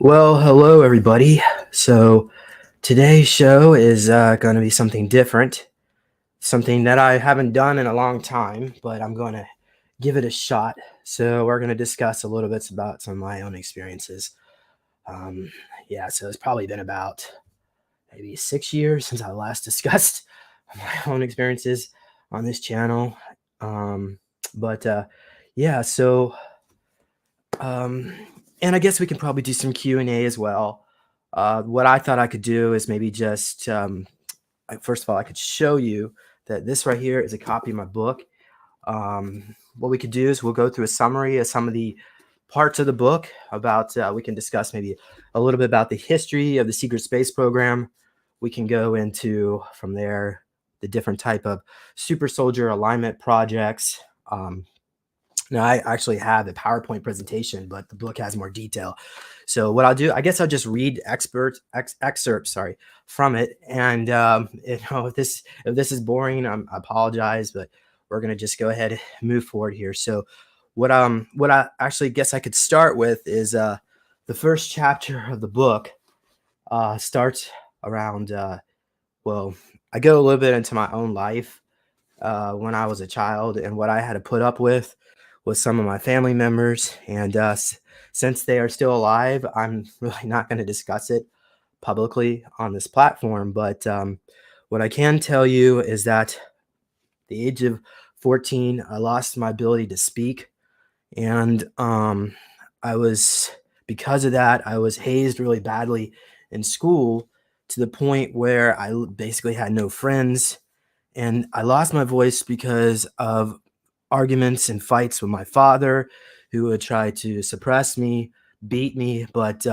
Well, hello everybody. So today's show is going to be something different, something that I haven't done in a long time, but I'm going to give it a shot. So we're going to discuss a little bit about some of my own experiences. Um, yeah, so it's probably been about maybe 6 years since I last discussed my own experiences on this channel. Um, but yeah, so um, and I guess we can probably do some Q&A as well. What I thought I could do is maybe just, first of all, I could show you that this right here is a copy of my book. What we could do is we'll go through a summary of some of the parts of the book about, we can discuss maybe a little bit about the history of the secret space program. We can go into, from there, the different type of super soldier alignment projects. Now, I actually have a PowerPoint presentation, but the book has more detail. So what I'll do, I guess I'll just read excerpts, sorry, from it. And if this is boring, I apologize, but we're gonna just go ahead and move forward here. So what I actually guess I could start with is the first chapter of the book starts around well, I go a little bit into my own life when I was a child and what I had to put up with some of my family members. And since they are still alive, I'm really not going to discuss it publicly on this platform. But what I can tell you is that the age of 14, I lost my ability to speak. And I was, because of that, I was hazed really badly in school to the point where basically had no friends. And I lost my voice because of arguments and fights with my father, who would try to suppress me, beat me. But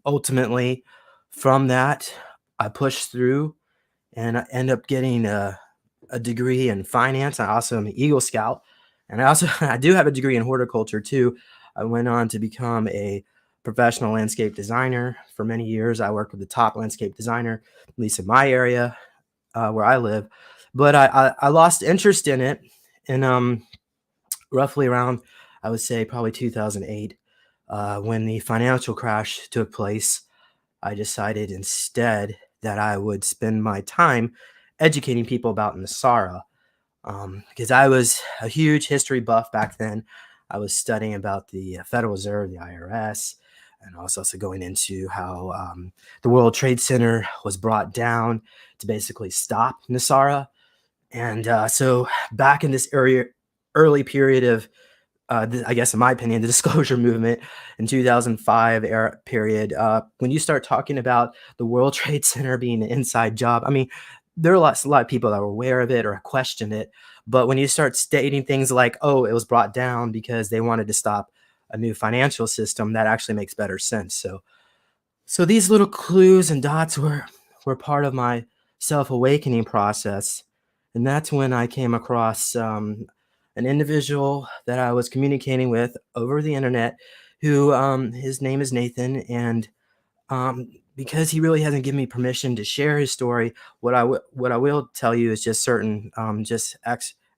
ultimately, from that, I pushed through and I end up getting a degree in finance. I also am an Eagle Scout. And I do have a degree in horticulture too. I went on to become a professional landscape designer. For many years, I worked with the top landscape designer, at least in my area where I live. But I lost interest in it. And roughly around, I would say probably 2008, when the financial crash took place, I decided instead that I would spend my time educating people about Nasara. Because I was a huge history buff back then. I was studying about the Federal Reserve, the IRS, and I was also going into how the World Trade Center was brought down to basically stop Nasara. And so back in this early period of, I guess, in my opinion, the disclosure movement in 2005 era period, when you start talking about the World Trade Center being an inside job, I mean, there are a lot of people that were aware of it or questioned it. But when you start stating things like, oh, it was brought down because they wanted to stop a new financial system, that actually makes better sense. So these little clues and dots were part of my self-awakening process. And that's when I came across an individual that I was communicating with over the internet who his name is Nathan. And because he really hasn't given me permission to share his story, what I will tell you is just certain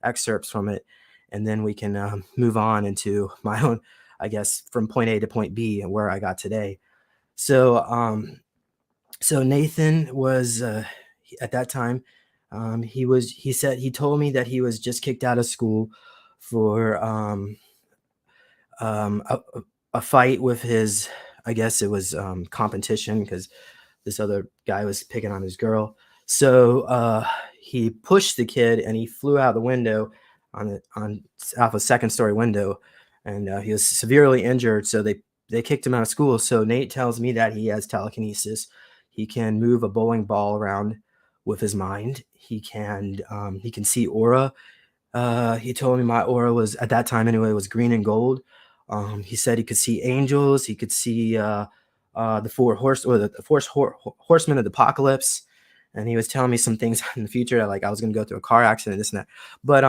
excerpts from it. And then we can move on into my own, I guess, from point A to point B and where I got today. So Nathan was at that time. He told me that he was just kicked out of school for a, a fight with his, I guess it was competition, because this other guy was picking on his girl. So he pushed the kid and he flew out the window off a second story window, and he was severely injured. So they kicked him out of school. So Nate tells me that he has telekinesis. He can move a bowling ball around with his mind. He can see aura. He told me my aura was, at that time anyway, was green and gold. He said he could see angels. He could see the horsemen of the apocalypse. And he was telling me some things in the future, like I was going to go through a car accident, this and that. But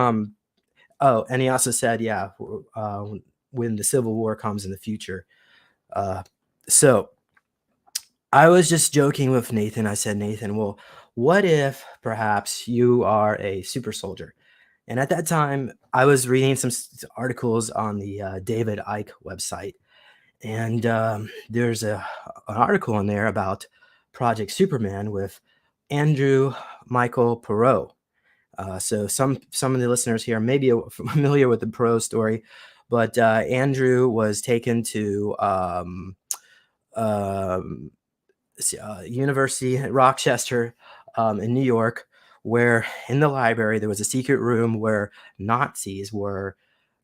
oh, and he also said, yeah, when the Civil War comes in the future. So I was just joking with Nathan. I said, Nathan, well, what if perhaps you are a super soldier? And at that time, I was reading some articles on the David Icke website. And there's an article in there about Project Superman with Andrew Michael Perot. So some of the listeners here may be familiar with the Perot story, but Andrew was taken to um, University at Rochester in New York, where in the library there was a secret room where Nazis were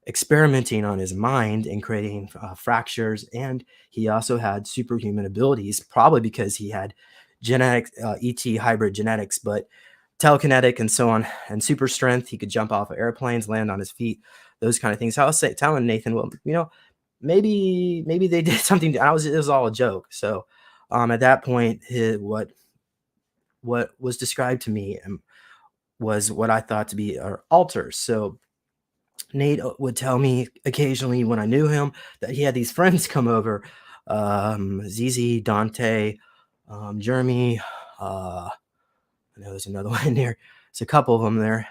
experimenting on his mind and creating fractures. And he also had superhuman abilities, probably because he had genetic ET hybrid genetics, but telekinetic and so on, and super strength. He could jump off of airplanes, land on his feet, those kind of things. So I was telling Nathan, well, maybe they did something. It was all a joke. So at that point, what was described to me was what I thought to be alters. So Nate would tell me occasionally when I knew him that he had these friends come over, ZZ, Dante, Jeremy. I know there's another one in there. There's a couple of them there,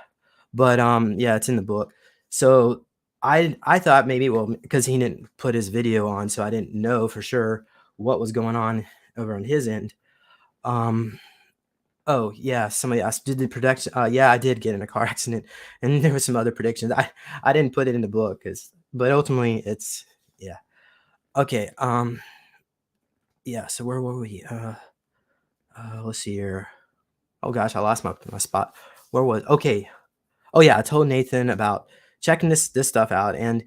but yeah, it's in the book. So I thought maybe, well, because he didn't put his video on, so I didn't know for sure what was going on over on his end. Oh yeah, somebody asked, did the production? Yeah, I did get in a car accident, and there was some other predictions. I didn't put it in the book, but ultimately it's yeah. Okay. Yeah. So where were we? Let's see here. Oh gosh, I lost my spot. Where was? Okay. Oh yeah, I told Nathan about checking this stuff out, and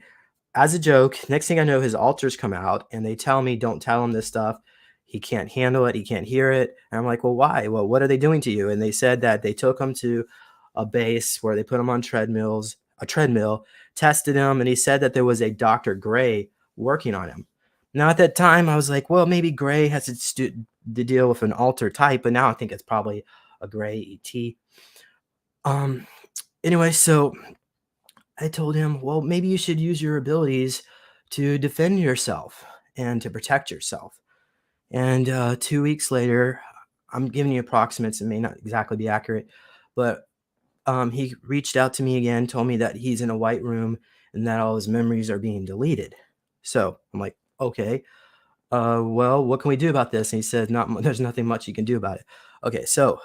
as a joke, next thing I know, his alters come out and they tell me, don't tell him this stuff. He can't handle it. He can't hear it. And I'm like, well, why? Well, what are they doing to you? And they said that they took him to a base where they put him on a treadmill, tested him. And he said that there was a Dr. Gray working on him. Now, at that time, I was like, well, maybe Gray has to deal with an alter type, but now I think it's probably a Gray ET. Anyway, so I told him, well, maybe you should use your abilities to defend yourself and to protect yourself. And 2 weeks later, I'm giving you approximates. It may not exactly be accurate, but he reached out to me again, told me that he's in a white room and that all his memories are being deleted. So I'm like, okay, well, what can we do about this? And he said, there's nothing much you can do about it. Okay, so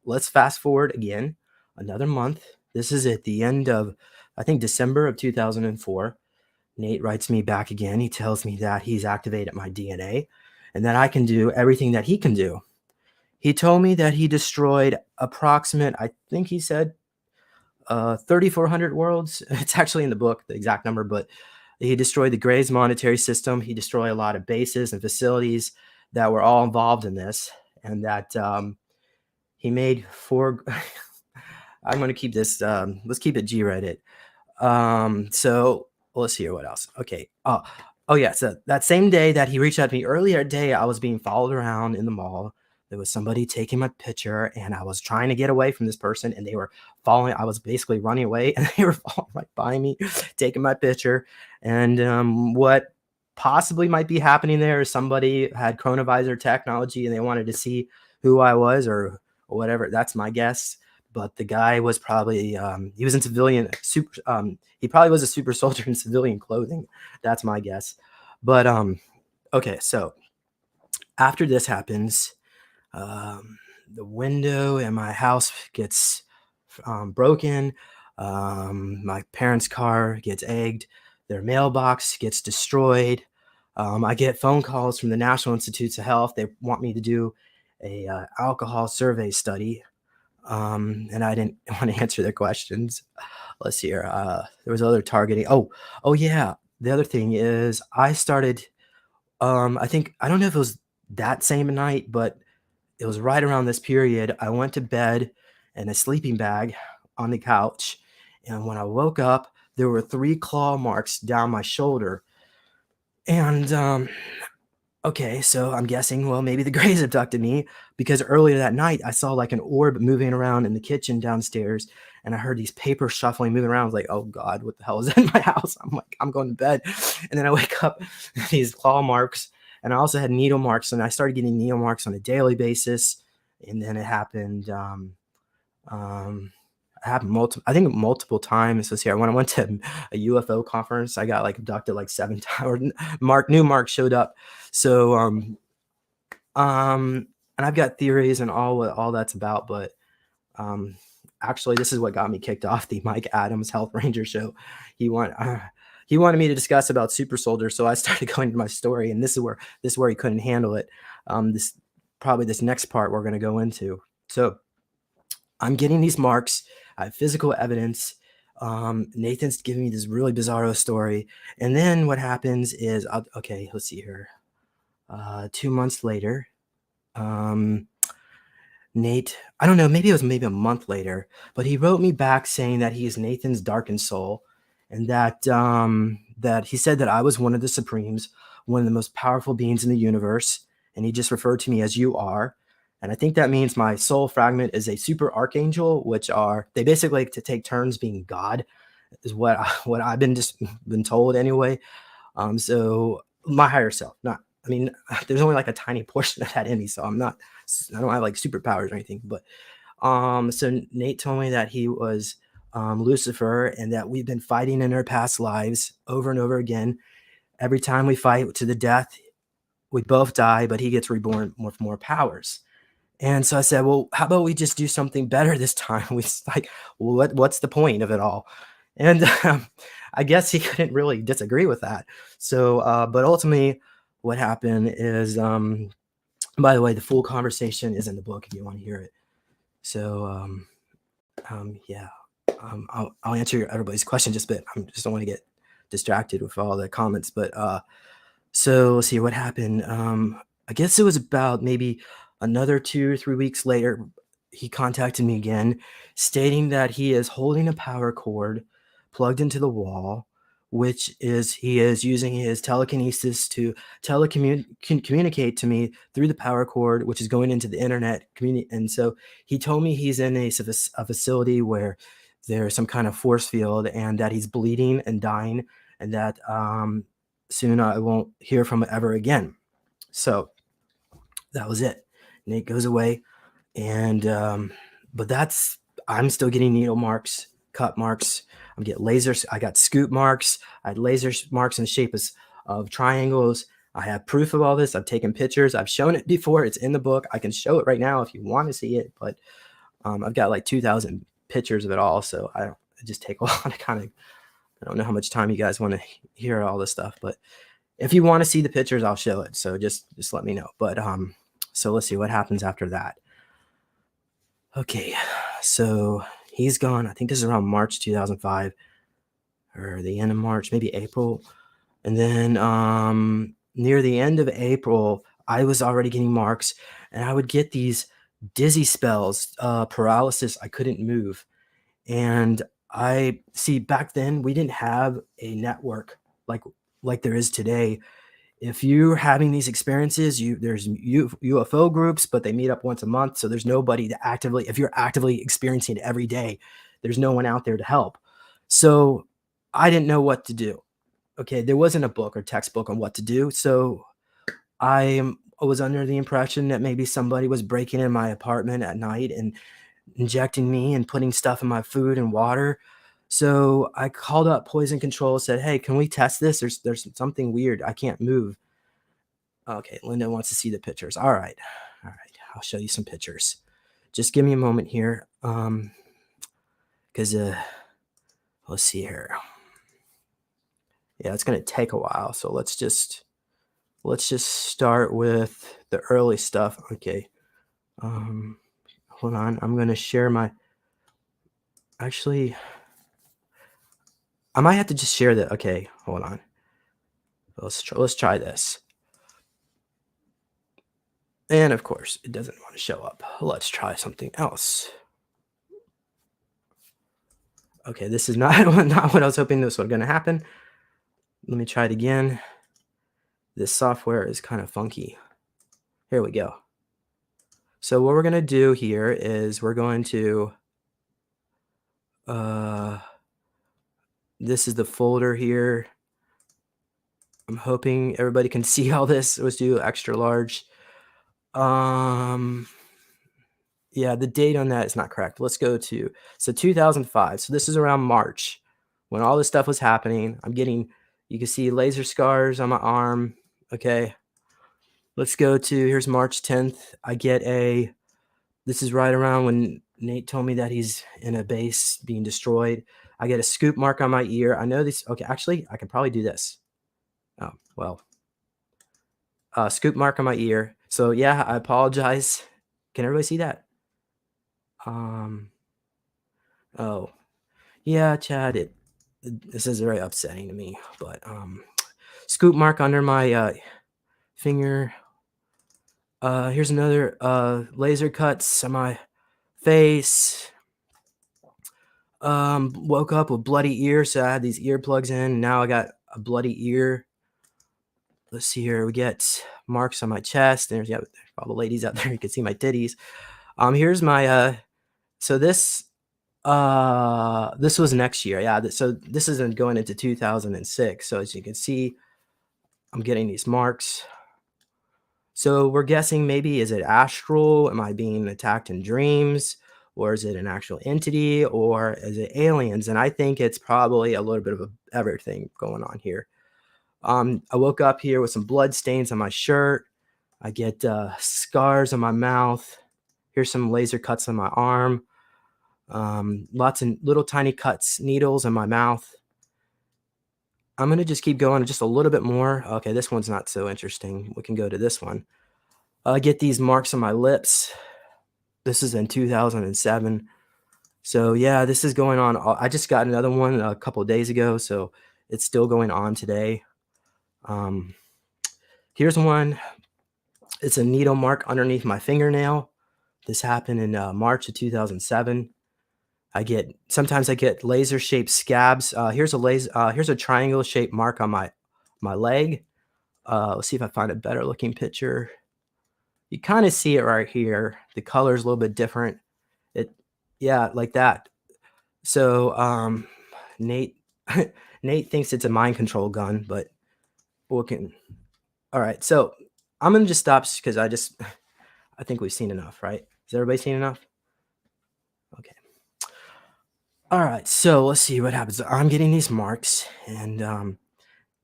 let's fast forward again, another month. This is at the end of, I think, December of 2004. Nate writes me back again. He tells me that he's activated my DNA and that I can do everything that he can do. He told me that he destroyed I think he said 3,400 worlds. It's actually in the book, the exact number, but he destroyed the Gray's monetary system. He destroyed a lot of bases and facilities that were all involved in this, and that he made 4. I'm going to keep this. Let's keep it G-rated. So let's see here. What else? Okay. Oh yeah. So that same day that he reached out to me, earlier day, I was being followed around in the mall. There was somebody taking my picture, and I was trying to get away from this person, and they were following. I was basically running away, and they were following right by me, taking my picture. And what possibly might be happening there is somebody had chronovisor technology, and they wanted to see who I was or whatever. That's my guess. But the guy was probably he was in civilian he probably was a super soldier in civilian clothing. That's my guess. But okay, so after this happens, the window in my house gets broken. My parents' car gets egged. Their mailbox gets destroyed. I get phone calls from the National Institutes of Health. They want me to do a alcohol survey study. And I didn't want to answer their questions. Let's see here. There was other targeting. Oh yeah. The other thing is I started, I don't know if it was that same night, but it was right around this period. I went to bed in a sleeping bag on the couch. And when I woke up, there were 3 claw marks down my shoulder. And, okay, so I'm guessing, well, maybe the Greys abducted me, because earlier that night I saw like an orb moving around in the kitchen downstairs, and I heard these papers shuffling, moving around. I was like, oh God, what the hell is in my house? I'm like, I'm going to bed. And then I wake up, these claw marks, and I also had needle marks, and I started getting needle marks on a daily basis. And then it happened, multiple times this year. When I went to a UFO conference, I got like abducted like 7 times. Or Mark showed up. So And I've got theories and all that's about, but um, actually, this is what got me kicked off the Mike Adams Health Ranger show. He want he wanted me to discuss about super soldiers, so I started going into my story, and this is where he couldn't handle it. This next part we're going to go into. So I'm getting these marks. I have physical evidence. Nathan's giving me this really bizarro story, and then what happens is, okay, let's see here. 2 months later, Nate, I don't know, maybe it was maybe a month later, but he wrote me back saying that he is Nathan's darkened soul, and that he said that I was one of the Supremes, one of the most powerful beings in the universe, and he just referred to me as you are. And I think that means my soul fragment is a super archangel, which are they basically like to take turns being God, is what I've been told anyway. So my higher self, not, I mean, there's only like a tiny portion of that in me, so I don't have like superpowers or anything. But so Nate told me that he was Lucifer, and that we've been fighting in our past lives over and over again. Every time we fight to the death, we both die, but he gets reborn with more powers. And so I said, well, how about we just do something better this time? We like, what's the point of it all? And I guess he couldn't really disagree with that. So, but ultimately, what happened is, by the way, the full conversation is in the book if you want to hear it. So, yeah, I'll answer everybody's question just a bit. I just don't want to get distracted with all the comments. But so let's see what happened. I guess it was about maybe another 2 or 3 weeks later, he contacted me again, stating that he is holding a power cord plugged into the wall, which is he is using his telekinesis to communicate to me through the power cord, which is going into the internet. And so he told me he's in a facility where there's some kind of force field, and that he's bleeding and dying, and that soon I won't hear from him ever again. So that was it. Nate goes away, and but I'm still getting needle marks, cut marks. I'm getting lasers. I got scoop marks. I had laser marks in the shape of triangles. I have proof of all this. I've taken pictures. I've shown it before. It's in the book. I can show it right now if you want to see it. But I've got like 2,000 pictures of it all. So I just take a while to kind of. I don't know how much time you guys want to hear all this stuff, but if you want to see the pictures, I'll show it. So just let me know. But so let's see what happens after that. Okay, so he's gone. I think this is around March 2005, or the end of March, maybe April. And then near the end of April, I was already getting marks, and I would get these dizzy spells, paralysis. I couldn't move. And I see back then we didn't have a network like there is today. If you're having these experiences, there's UFO groups, but they meet up once a month. So there's nobody to if you're actively experiencing it every day, there's no one out there to help. So I didn't know what to do. Okay, there wasn't a book or textbook on what to do. So I was under the impression that maybe somebody was breaking in my apartment at night and injecting me and putting stuff in my food and water. So I called up poison control, said, hey, can we test this? There's something weird. I can't move. Okay, Linda wants to see the pictures. All right. I'll show you some pictures. Just give me a moment here. Because let's see here. Yeah, it's gonna take a while. So let's just start with the early stuff. Okay. Hold on. I'm gonna share my. Actually, I might have to just share that. Okay, hold on. Let's try this. And of course, it doesn't want to show up. Let's try something else. Okay, this is not what I was hoping this was going to happen. Let me try it again. This software is kind of funky. Here we go. So what we're going to do here is we're going to this is the folder here. I'm hoping everybody can see all this. Let's do extra large. Yeah, the date on that is not correct. Let's go to 2005. So this is around March when all this stuff was happening. You can see laser scars on my arm. Okay. Let's go to, here's March 10th. I get this is right around when Nate told me that he's in a base being destroyed. I get a scoop mark on my ear. I know this. Okay, actually, I can probably do this. Oh, well, scoop mark on my ear. So yeah, I apologize. Can everybody see that? Oh, yeah, Chad, this is very upsetting to me, but scoop mark under my finger. Here's another laser cuts on my face. Woke up with bloody ear, so I had these earplugs in, and now I got a bloody ear. Let's see here. We get marks on my chest. There's all the ladies out there. You can see my titties. Here's my so this was next year. Yeah, so this isn't going into 2006. So as you can see, I'm getting these marks. So we're guessing, maybe, is it astral? Am I being attacked in dreams? Or is it an actual entity? Or is it aliens? And I think it's probably a little bit of everything going on here. I woke up here with some blood stains on my shirt. I get scars on my mouth. Here's some laser cuts on my arm. Lots of little tiny cuts, needles in my mouth. I'm going to just keep going just a little bit more. Okay, this one's not so interesting. We can go to this one. I get these marks on my lips. This is in 2007. So yeah, this is going on. I just got another one a couple of days ago, so it's still going on today. Here's one. It's a needle mark underneath my fingernail. This happened in March of 2007. Sometimes I get laser shaped scabs. Here's a triangle shaped mark on my leg. Let's see if I find a better looking picture. You kind of see it right here. The color is a little bit different. Yeah, like that. So Nate Nate thinks it's a mind control gun, but all right. So I'm gonna just stop because I think we've seen enough, right? Has everybody seen enough? Okay. All right. So let's see what happens. I'm getting these marks, and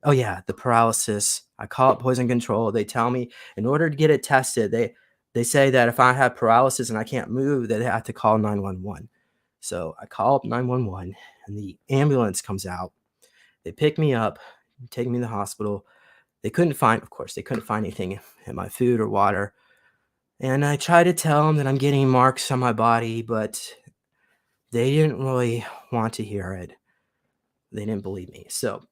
oh yeah, the paralysis. I call it poison control. They tell me in order to get it tested, they say that if I have paralysis and I can't move, that they have to call 911. So I call up 911, and the ambulance comes out. They pick me up, take me to the hospital. Of course, they couldn't find anything in my food or water. And I try to tell them that I'm getting marks on my body, but they didn't really want to hear it. They didn't believe me. So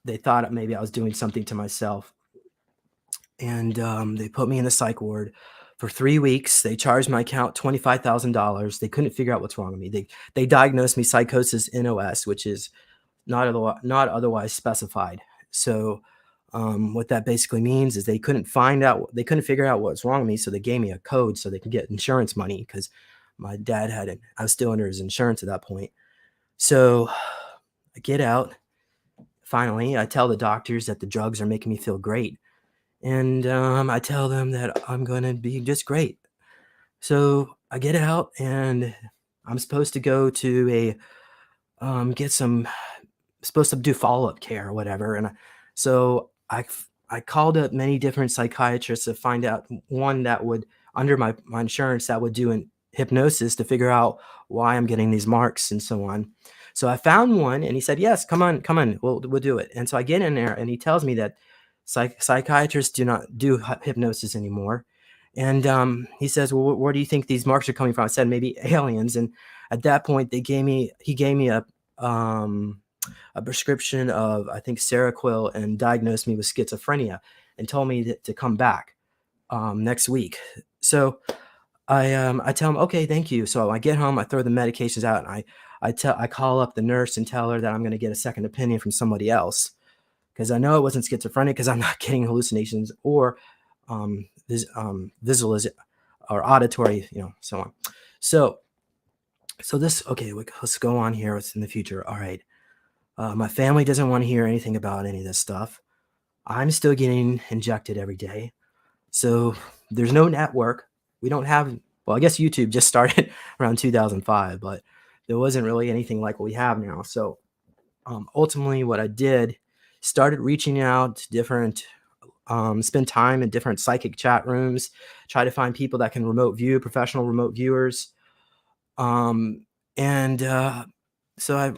they thought maybe I was doing something to myself. And they put me in the psych ward for 3 weeks. They charged my account $25,000. They couldn't figure out what's wrong with me. They diagnosed me psychosis NOS, which is not otherwise specified. So what that basically means is they couldn't figure out what's wrong with me. So they gave me a code so they could get insurance money, because my dad I was still under his insurance at that point. So I get out. Finally, I tell the doctors that the drugs are making me feel great. And I tell them that I'm going to be just great. So I get out, and I'm supposed to go to supposed to do follow-up care or whatever. And so I called up many different psychiatrists to find out one that would, under my insurance, that would do an hypnosis to figure out why I'm getting these marks and so on. So I found one, and he said, yes, come on, we'll do it. And so I get in there, and he tells me that psychiatrists do not do hypnosis anymore. And he says, well, where do you think these marks are coming from? I said, maybe aliens. And at that point, he gave me a prescription of, I think, Seroquel, and diagnosed me with schizophrenia, and told me to come back next week. So I tell him, okay, thank you. So I get home, I throw the medications out, and I call up the nurse and tell her that I'm going to get a second opinion from somebody else, because I know it wasn't schizophrenic, because I'm not getting hallucinations or visual or auditory, so on. So okay, let's go on here. What's in the future? All right. My family doesn't want to hear anything about any of this stuff. I'm still getting injected every day. So there's no network. We don't have, well, I guess YouTube just started around 2005, but there wasn't really anything like what we have now. So ultimately what I did, started reaching out to different spend time in different psychic chat rooms, try to find people that can remote view, professional remote viewers. And so I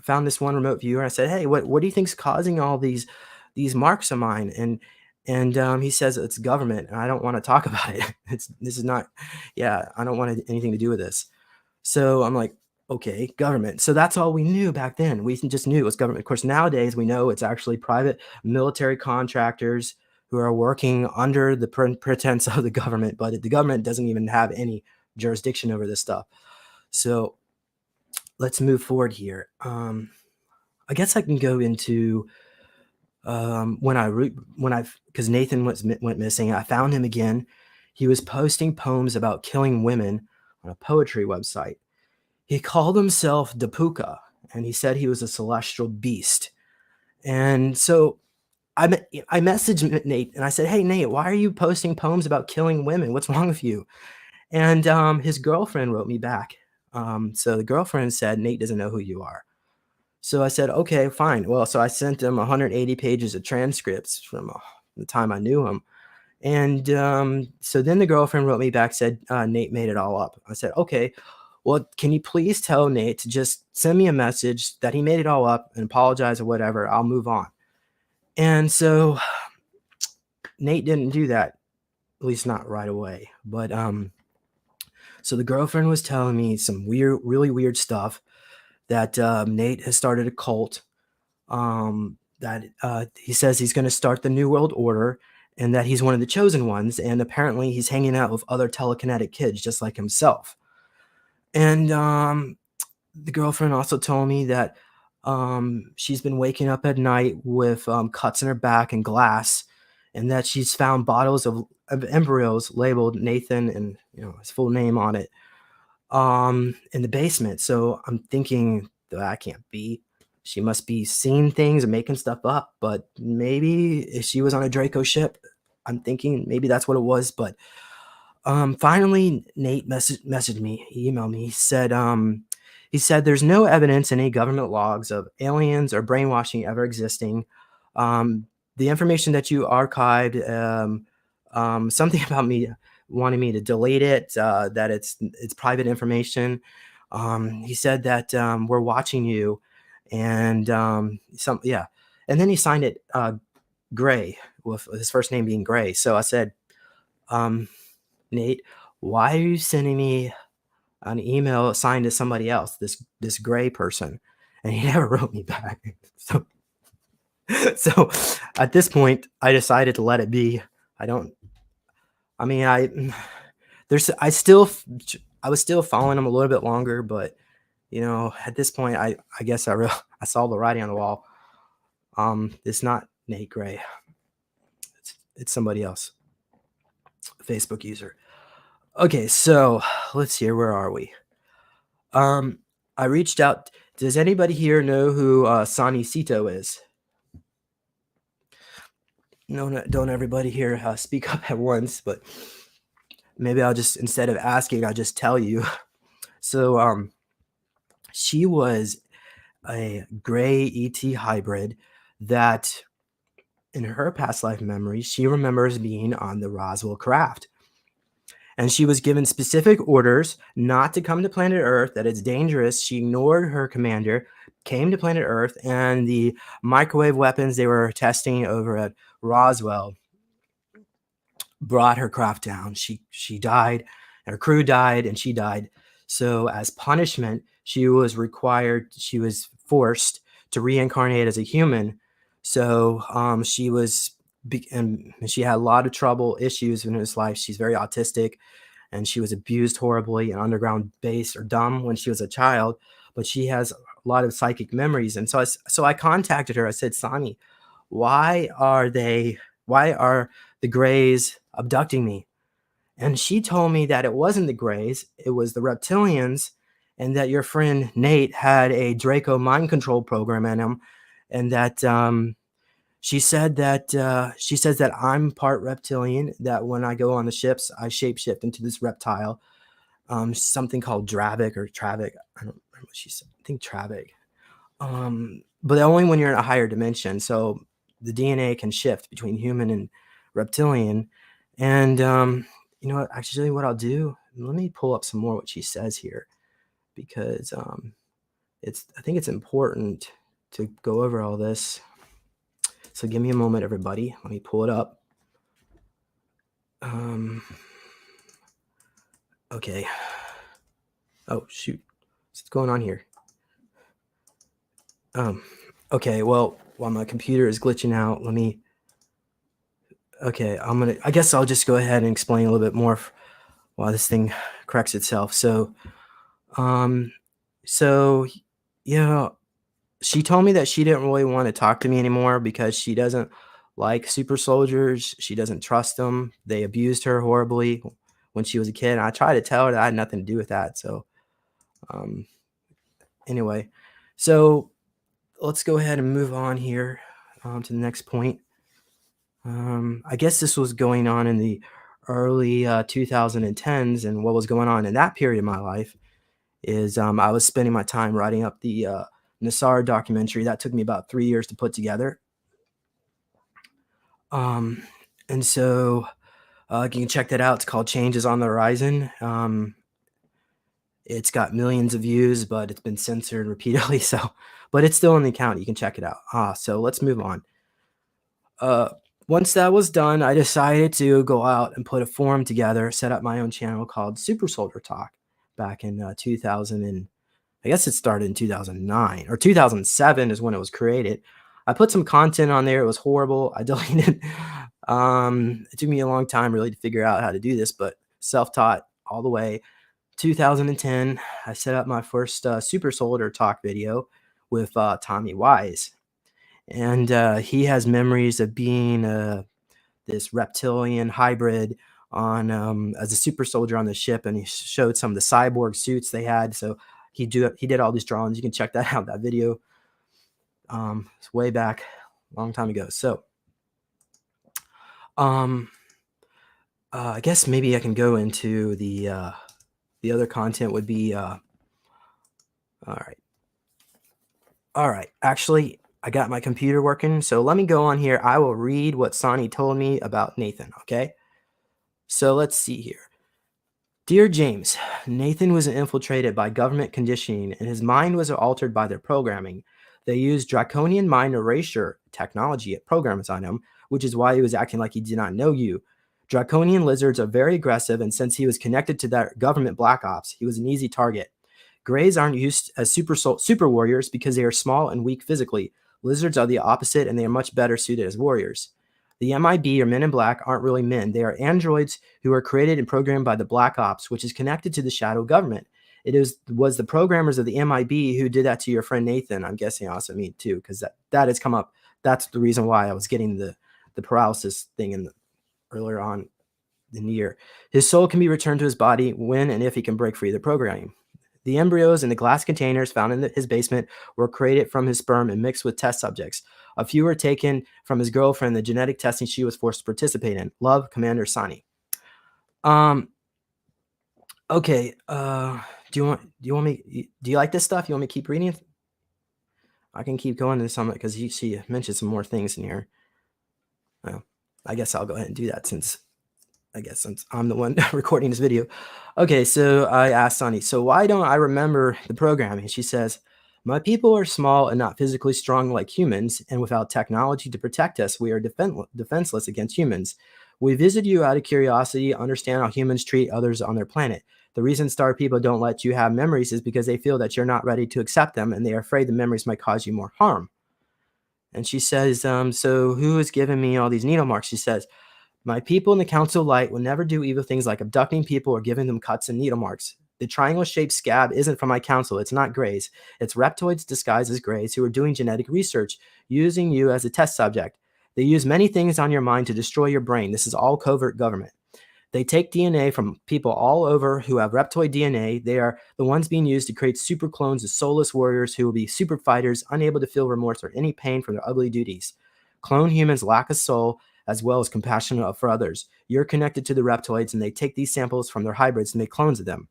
found this one remote viewer. I said, "Hey, what do you think's causing all these marks of mine?" And he says it's government, and I don't want to talk about it. This is not, yeah, I don't want anything to do with this. So I'm like, okay, government. So that's all we knew back then. We just knew it was government. Of course, nowadays we know it's actually private military contractors who are working under the pretense of the government, but the government doesn't even have any jurisdiction over this stuff. So let's move forward here. I guess I can go into when I because Nathan went missing. I found him again. He was posting poems about killing women on a poetry website. He called himself Dapuka, and he said he was a celestial beast. And so I messaged Nate, and I said, "Hey, Nate, why are you posting poems about killing women? What's wrong with you?" And his girlfriend wrote me back. So the girlfriend said, "Nate doesn't know who you are." So I said, "Okay, fine." Well, so I sent him 180 pages of transcripts from the time I knew him. And so then the girlfriend wrote me back, said, "Nate made it all up." I said, "Okay, well, can you please tell Nate to just send me a message that he made it all up and apologize or whatever? I'll move on." And so Nate didn't do that, at least not right away. But so the girlfriend was telling me some weird, really weird stuff that Nate has started a cult. That he says he's going to start the New World Order and that he's one of the chosen ones. And apparently he's hanging out with other telekinetic kids just like himself. And the girlfriend also told me that she's been waking up at night with cuts in her back and glass, and that she's found bottles of embryos labeled Nathan and his full name on it in the basement. So I'm thinking that can't be. She must be seeing things and making stuff up. But maybe if she was on a Draco ship, I'm thinking maybe that's what it was. But finally, Nate messaged me. He emailed me. He said there's no evidence in any government logs of aliens or brainwashing ever existing. The information that you archived, something about me wanting me to delete it, that it's private information. He said that we're watching you, and and then he signed it Gray, with his first name being Gray. So I said, Nate, why are you sending me an email assigned to somebody else, this Gray person? And he never wrote me back. So at this point, I decided to let it be. I was still following him a little bit longer, but at this point, I guess I saw the writing on the wall. It's not Nate Gray. It's somebody else, a Facebook user. Okay, so let's see here. Where are we? I reached out. Does anybody here know who Sani Sito is? No, don't everybody here speak up at once, but maybe I'll just, instead of asking, I'll just tell you. So she was a gray ET hybrid that in her past life memories, she remembers being on the Roswell craft. And she was given specific orders not to come to planet Earth, that it's dangerous. She ignored her commander, came to planet Earth, and the microwave weapons they were testing over at Roswell brought her craft down. She died, her crew died, and she died. So as punishment, she was forced to reincarnate as a human. So she had a lot of trouble, issues in her life. She's very autistic, and she was abused horribly in underground base or dumb when she was a child. But she has a lot of psychic memories, and so I contacted her. I said, Sani, why are the Greys abducting me? And she told me that it wasn't the Greys, it was the reptilians, and that your friend Nate had a Draco mind control program in him, and that she says that I'm part reptilian, that when I go on the ships, I shapeshift into this reptile, something called Dravik or Travik. I don't remember what she said. I think Travik. But only when you're in a higher dimension. So the DNA can shift between human and reptilian. And you know what? Actually, what I'll do, let me pull up some more what she says here, because I think it's important to go over all this. So give me a moment, everybody. Let me pull it up. Okay. Oh shoot, what's going on here? Okay. Well, while my computer is glitching out, let me. Okay, I guess I'll just go ahead and explain a little bit more while this thing corrects itself. So, um, so yeah, she told me that she didn't really want to talk to me anymore because she doesn't like super soldiers. She doesn't trust them. They abused her horribly when she was a kid. And I tried to tell her that I had nothing to do with that. So, um, anyway, so let's go ahead and move on here to the next point. I guess this was going on in the early 2010s, and what was going on in that period of my life is I was spending my time writing up the Nassar documentary that took me about 3 years to put together. And so you can check that out. It's called Changes on the Horizon. It's got millions of views, but it's been censored repeatedly. So, but it's still on the account. You can check it out. So let's move on. Once that was done, I decided to go out and put a forum together, set up my own channel called Super Soldier Talk back in 2000. And I guess it started in 2009 or 2007 is when it was created. I put some content on there. It was horrible. I deleted. It took me a long time really to figure out how to do this, but self-taught all the way. 2010, I set up my first Super Soldier Talk video with Tommy Wise. And he has memories of being this reptilian hybrid on as a super soldier on the ship, and he showed some of the cyborg suits they had. So he did all these drawings. You can check that out, that video. It's way back, a long time ago. So I guess maybe I can go into the other content would be all right. Actually, I got my computer working, so let me go on here. I will read what Sani told me about Nathan, okay? So let's see here. Dear James, Nathan was infiltrated by government conditioning, and his mind was altered by their programming. They used draconian mind erasure technology at programs on him, which is why he was acting like he did not know you. Draconian lizards are very aggressive, and since he was connected to that government black ops, he was an easy target. Greys aren't used as super warriors because they are small and weak physically. Lizards are the opposite, and they are much better suited as warriors. The MIB, or Men in Black, aren't really men. They are androids who are created and programmed by the Black Ops, which is connected to the shadow government. It was the programmers of the MIB who did that to your friend Nathan. I'm guessing also me too, because that has come up. That's the reason why I was getting the paralysis thing earlier on in the year. His soul can be returned to his body when and if he can break free of the programming. The embryos in the glass containers found in his basement were created from his sperm and mixed with test subjects. A few were taken from his girlfriend, the genetic testing she was forced to participate in. Love, Commander Sani. Okay. Do you like this stuff? You want me to keep reading it? I can keep going to some because she mentioned some more things in here. Well, I guess I'll go ahead and do that since I'm the one recording this video. Okay, so I asked Sani, so why don't I remember the programming? She says, my people are small and not physically strong like humans, and without technology to protect us, we are defenseless against humans. We visit you out of curiosity, understand how humans treat others on their planet. The reason star people don't let you have memories is because they feel that you're not ready to accept them, and they are afraid the memories might cause you more harm. And she says, so who is giving me all these needle marks? She says, my people in the Council of Light will never do evil things like abducting people or giving them cuts and needle marks. The triangle-shaped scab isn't from my council. It's not Greys. It's reptoids disguised as Greys who are doing genetic research, using you as a test subject. They use many things on your mind to destroy your brain. This is all covert government. They take DNA from people all over who have reptoid DNA. They are the ones being used to create super clones of soulless warriors who will be super fighters, unable to feel remorse or any pain from their ugly duties. Clone humans lack a soul, as well as compassion for others. You're connected to the reptoids, and they take these samples from their hybrids and make clones of them.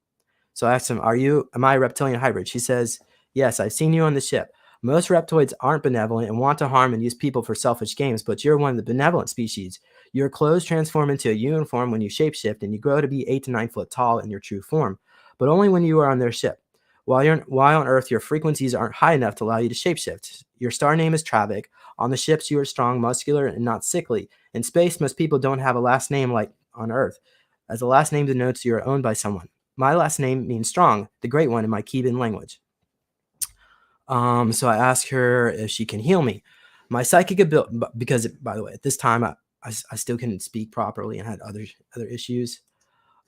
So I asked him, am I a reptilian hybrid? She says, yes, I've seen you on the ship. Most reptoids aren't benevolent and want to harm and use people for selfish games, but you're one of the benevolent species. Your clothes transform into a uniform when you shapeshift, and you grow to be 8 to 9 foot tall in your true form, but only when you are on their ship. While on Earth, your frequencies aren't high enough to allow you to shapeshift. Your star name is Travic. On the ships, you are strong, muscular, and not sickly. In space, most people don't have a last name like on Earth, as the last name denotes you are owned by someone. My last name means strong, the great one in my Cuban language. So I asked her if she can heal me. My psychic ability, because by the way, at this time I still couldn't speak properly and had other issues.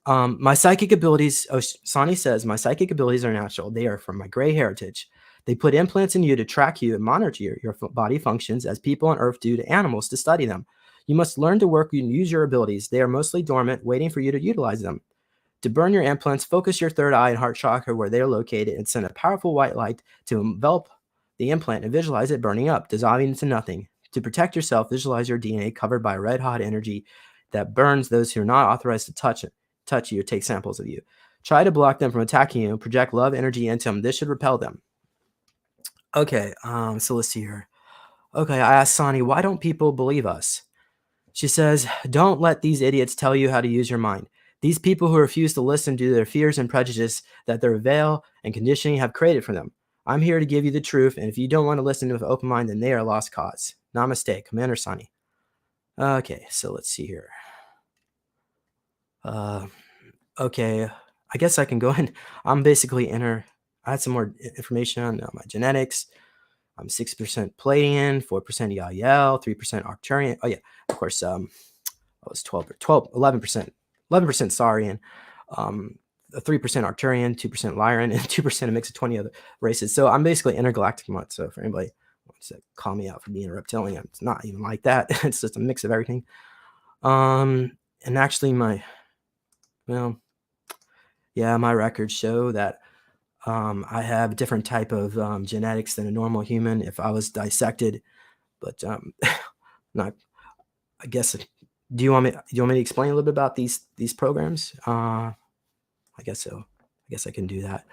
My psychic abilities, Sani says, my psychic abilities are natural. They are from my gray heritage. They put implants in you to track you and monitor your body functions as people on Earth do to animals to study them. You must learn to work and use your abilities. They are mostly dormant, waiting for you to utilize them. To burn your implants, focus your third eye and heart chakra where they are located and send a powerful white light to envelop the implant and visualize it burning up, dissolving into nothing. To protect yourself, visualize your DNA covered by red hot energy that burns those who are not authorized to touch you or take samples of you. Try to block them from attacking you and project love energy into them. This should repel them. Okay, so let's see here. Okay, I asked Sani, why don't people believe us? She says, don't let these idiots tell you how to use your mind. These people who refuse to listen to their fears and prejudices that their veil and conditioning have created for them. I'm here to give you the truth, and if you don't want to listen with an open mind, then they are a lost cause. Namaste, Commander Sani. Okay, so let's see here. Okay, I guess I can go in. I'm basically I had some more information on my genetics. I'm 6% Palladian, 4% EIL, 3% Arcturian. Oh yeah, of course. I was 11%, 11% Saurian, 3% Arcturian, 2% Lyran, and 2% a mix of 20 other races. So I'm basically intergalactic mutt. So for anybody who wants to call me out for being a reptilian, it's not even like that. It's just a mix of everything. And actually my records show that I have a different type of genetics than a normal human if I was dissected, but not. I guess. Do you want me to explain a little bit about these programs? I guess so. I guess I can do that.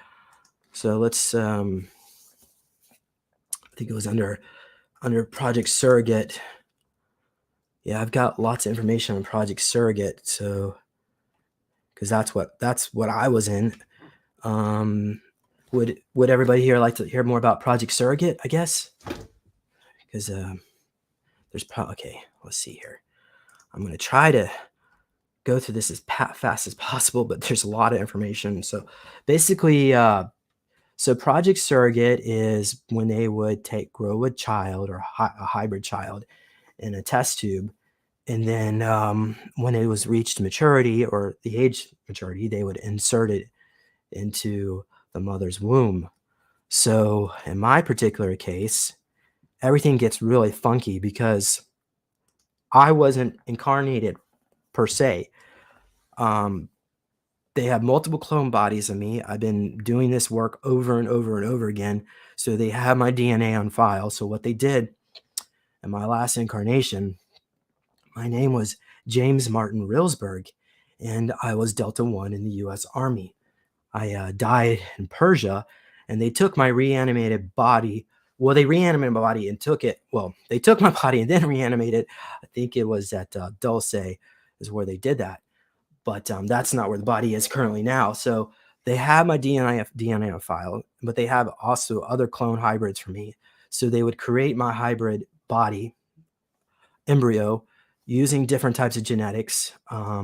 So let's. I think it was under Project Surrogate. Yeah, I've got lots of information on Project Surrogate. So, because that's what I was in. Would everybody here like to hear more about Project Surrogate? I guess because there's okay. Let's see here. I'm going to try to go through this as fast as possible, but there's a lot of information. So basically, so Project Surrogate is when they would grow a child or a hybrid child in a test tube, and then when it was reached maturity or the age maturity, they would insert it into the mother's womb. So in my particular case, everything gets really funky because I wasn't incarnated per se. They have multiple clone bodies of me. I've been doing this work over and over and over again. So they have my DNA on file. So what they did in my last incarnation, my name was James Martin Rilsberg, and I was Delta 1 in the U.S. Army. I died in Persia, and they took my reanimated body. Well, they reanimated my body and took it. Well, they took my body and then reanimated. I think it was at Dulce is where they did that. But that's not where the body is currently now. So they have my DNA on file, but they have also other clone hybrids for me. So they would create my hybrid body embryo using different types of genetics. I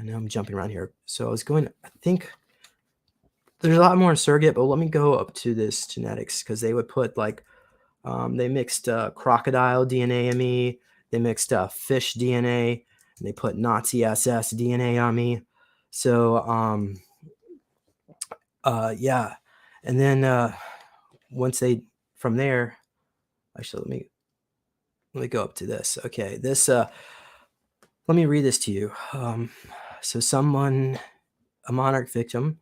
know I'm jumping around here. So I think there's a lot more in surrogate, but let me go up to this genetics because they would put they mixed crocodile DNA in me. They mixed fish DNA. And they put Nazi SS DNA on me. So, yeah. And then once from there, actually, let me go up to this. Okay. This, let me read this to you. So a monarch victim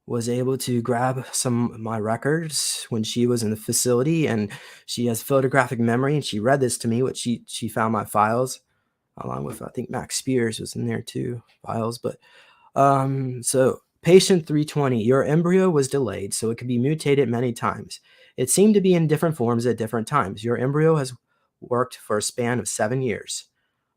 was able to grab some of my records when she was in the facility, and she has photographic memory, and she read this to me, which she found my files. Along with, I think Max Spears was in there too, files. But so Patient 320, your embryo was delayed, so it could be mutated many times. It seemed to be in different forms at different times. Your embryo has worked for a span of 7 years.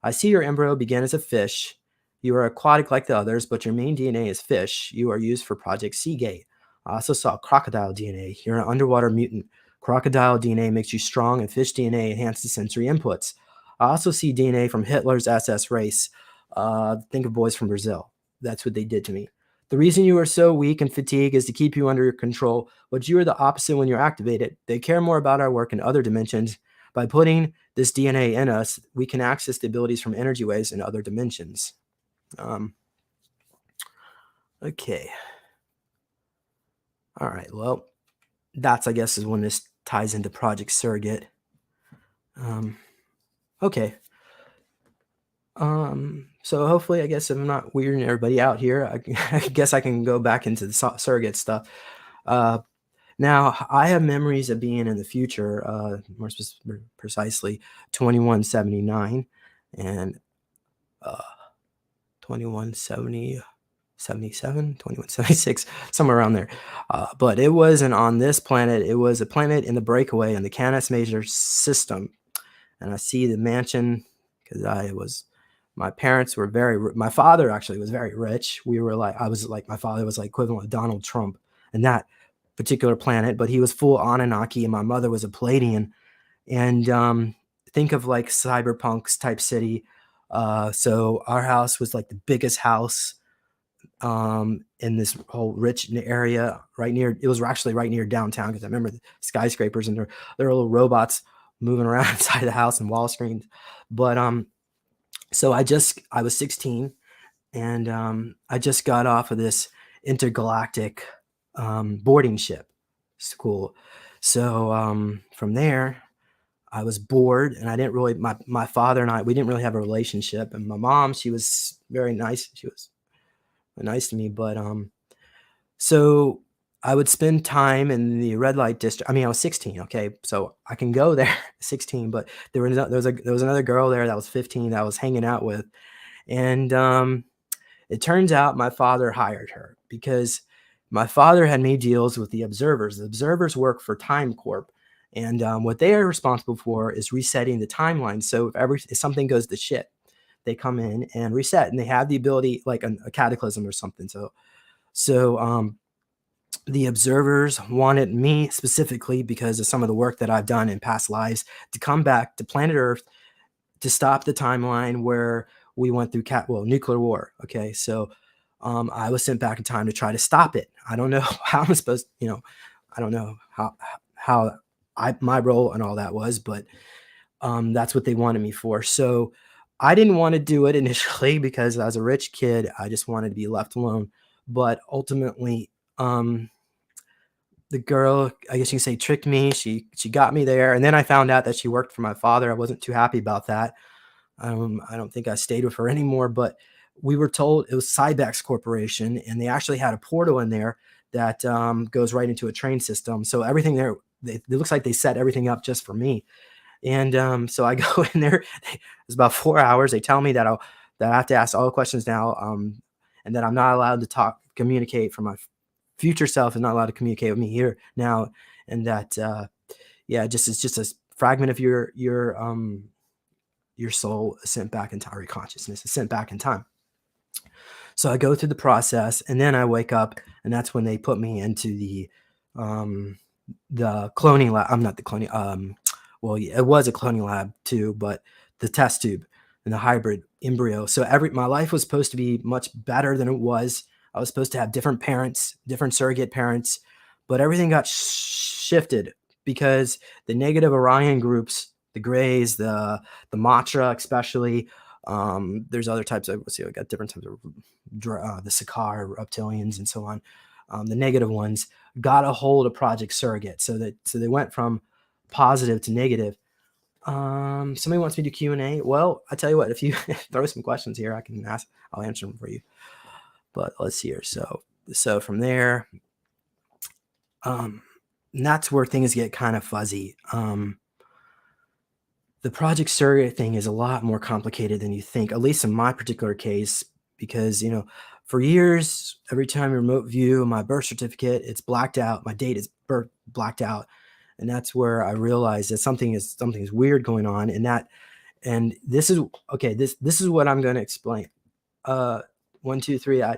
I see your embryo began as a fish. You are aquatic like the others, but your main DNA is fish. You are used for Project Seagate. I also saw crocodile DNA. You're an underwater mutant. Crocodile DNA makes you strong, and fish DNA enhances sensory inputs. I also see DNA from Hitler's SS race. Think of boys from Brazil. That's what they did to me. The reason you are so weak and fatigued is to keep you under your control, but you are the opposite when you're activated. They care more about our work in other dimensions. By putting this DNA in us, we can access the abilities from energy waves in other dimensions. Okay. All right. Well, that's, I guess, is when this ties into Project Surrogate. Okay. So hopefully, I guess if I'm not weirding everybody out here, I guess I can go back into the surrogate stuff. Now, I have memories of being in the future, more precisely 2179 and 2170, 77, 2176, somewhere around there. But it wasn't on this planet. It was a planet in the breakaway in the Canis Major system. And I see the mansion because my parents were my father actually was very rich. My father was like equivalent of Donald Trump and that particular planet, but he was full Anunnaki and my mother was a Palladian. And think of like cyberpunks type city. So our house was like the biggest house in this whole rich area it was actually right near downtown because I remember the skyscrapers and there were little robots moving around inside the house and wall screens. But so I was 16 and I just got off of this intergalactic boarding ship school. So from there I was bored and I didn't really my father and we didn't really have a relationship, and my mom, she was very nice. She was nice to me, but so I would spend time in the red light district. I mean, I was 16, okay, so I can go there 16, but there was another girl there that was 15 that I was hanging out with, and it turns out my father hired her because my father had made deals with the observers. The observers work for Time Corp, and what they are responsible for is resetting the timeline. So if something goes to shit, they come in and reset, and they have the ability, like a cataclysm or something. So the observers wanted me specifically because of some of the work that I've done in past lives to come back to planet Earth to stop the timeline where we went through nuclear war. Okay, so I was sent back in time to try to stop it. I don't know how I'm supposed, I don't know how my role and all that was, but that's what they wanted me for. So I didn't want to do it initially because as a rich kid, I just wanted to be left alone. But ultimately, the girl, I guess you can say, tricked me. She got me there, and then I found out that she worked for my father. I wasn't too happy about that. I don't think I stayed with her anymore, but we were told it was Cybex Corporation, and they actually had a portal in there that goes right into a train system. So everything there, it looks like they set everything up just for me. And so I go in there. It's about 4 hours. They tell me that I have to ask all the questions now, and that I'm not allowed to communicate from my future self is not allowed to communicate with me here now, and that it's just a fragment of your soul sent back in time, or your consciousness is sent back in time. So I go through the process, and then I wake up, and that's when they put me into the cloning lab. I'm not the cloning. Well, yeah, it was a cloning lab too, but the test tube and the hybrid embryo. So my life was supposed to be much better than it was. I was supposed to have different parents, different surrogate parents, but everything got shifted because the negative Orion groups, the Greys, the Matra especially, there's other types of, I got different types of the Sakar, reptilians, and so on. The negative ones got a hold of Project Surrogate, so they went from positive to negative. Somebody wants me to Q&A. Well, I tell you what, if you throw some questions here, I'll answer them for you. But let's see here. So from there, and that's where things get kind of fuzzy. The Project Surrogate thing is a lot more complicated than you think, at least in my particular case, because, For years, every time I remote view my birth certificate, it's blacked out. My date is blacked out, and that's where I realized that something's weird going on. And this is okay. This is what I'm going to explain. Uh, 1, 2, 3. I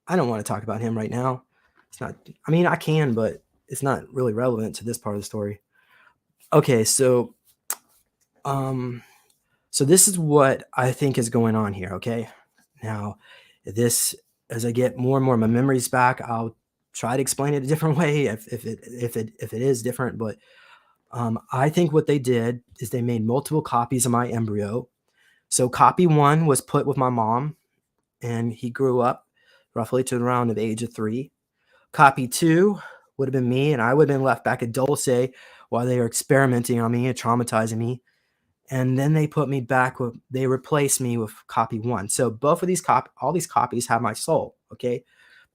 don't want to talk about him right now. It's not. I mean, I can, but it's not really relevant to this part of the story. Okay, um, so this is what I think is going on here. Okay, now this as I get more and more of my memories back, I'll try to explain it a different way if it is different. But I think what they did is they made multiple copies of my embryo. So copy one was put with my mom, and he grew up roughly to around the age of 3. Copy two would have been me, and I would have been left back at Dulce while they were experimenting on me and traumatizing me. And then they replaced me with copy one. So both of all these copies have my soul, okay?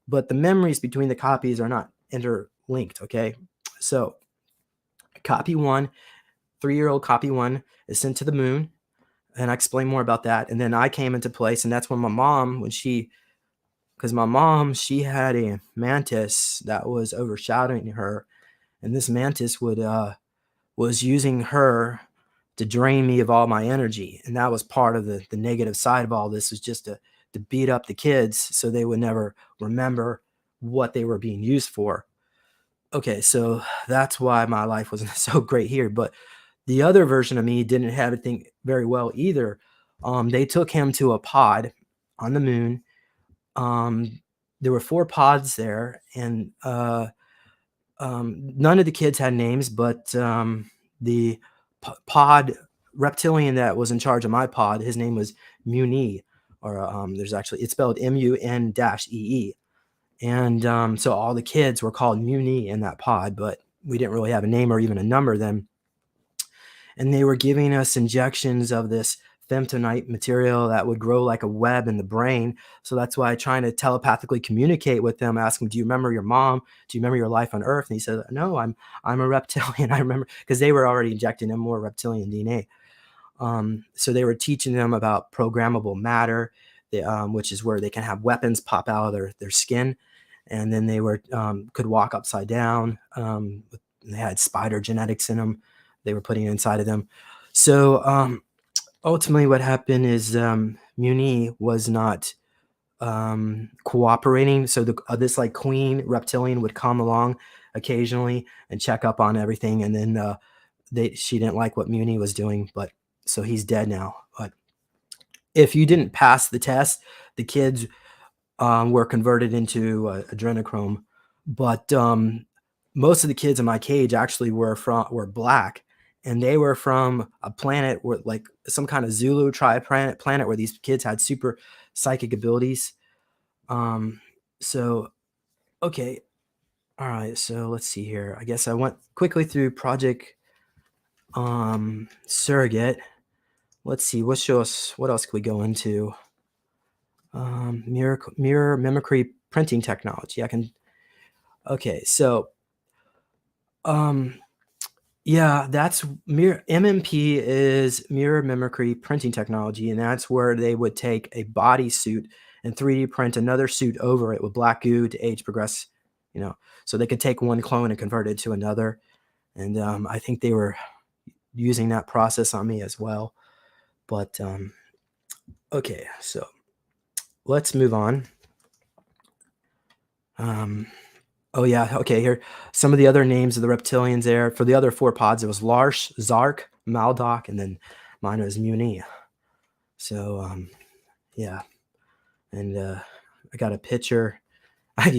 But the memories between the copies are not interlinked, okay? So copy one, 3-year-old copy one is sent to the moon, and I explain more about that. And then I came into place, and that's when my mom, because my mom, she had a mantis that was overshadowing her, and this mantis was using her to drain me of all my energy, and that was part of the negative side of all this, is just to beat up the kids so they would never remember what they were being used for. Okay, so that's why my life wasn't so great here. But the other version of me didn't have everything very well either. They took him to a pod on the moon. There were 4 pods there, and none of the kids had names, but the pod reptilian that was in charge of my pod, his name was Muni, or it's spelled MUN-EE. And so all the kids were called Muni in that pod, but we didn't really have a name or even a number then. And they were giving us injections of this femtonite material that would grow like a web in the brain. So that's why I'm trying to telepathically communicate with them, ask them, do you remember your mom? Do you remember your life on Earth? And he said, no, I'm a reptilian. I remember, because they were already injecting them more reptilian DNA. So they were teaching them about programmable matter, which is where they can have weapons pop out of their skin. And then they could walk upside down. They had spider genetics in them. They were putting inside of them. So ultimately what happened is Muni was not cooperating. So this like queen reptilian would come along occasionally and check up on everything. And then she didn't like what Muni was doing, but so he's dead now. But if you didn't pass the test, the kids were converted into adrenochrome. But most of the kids in my cage actually were black, and they were from a planet where, like, some kind of Zulu tribe planet where these kids had super psychic abilities. So okay, all right. So let's see here. I guess I went quickly through Project Surrogate. Let's see. What else can we go into? Mirror mimicry printing technology. Okay, so yeah, that's MMP is mirror mimicry printing technology, and that's where they would take a bodysuit and 3D print another suit over it with black goo to age progress, so they could take one clone and convert it to another. And I think they were using that process on me as well. But okay, so let's move on. Oh yeah, okay, here some of the other names of the reptilians there. For the other 4 pods, it was Larsh, Zark, Maldoc, and then mine was Muni. So yeah. And I got a picture. I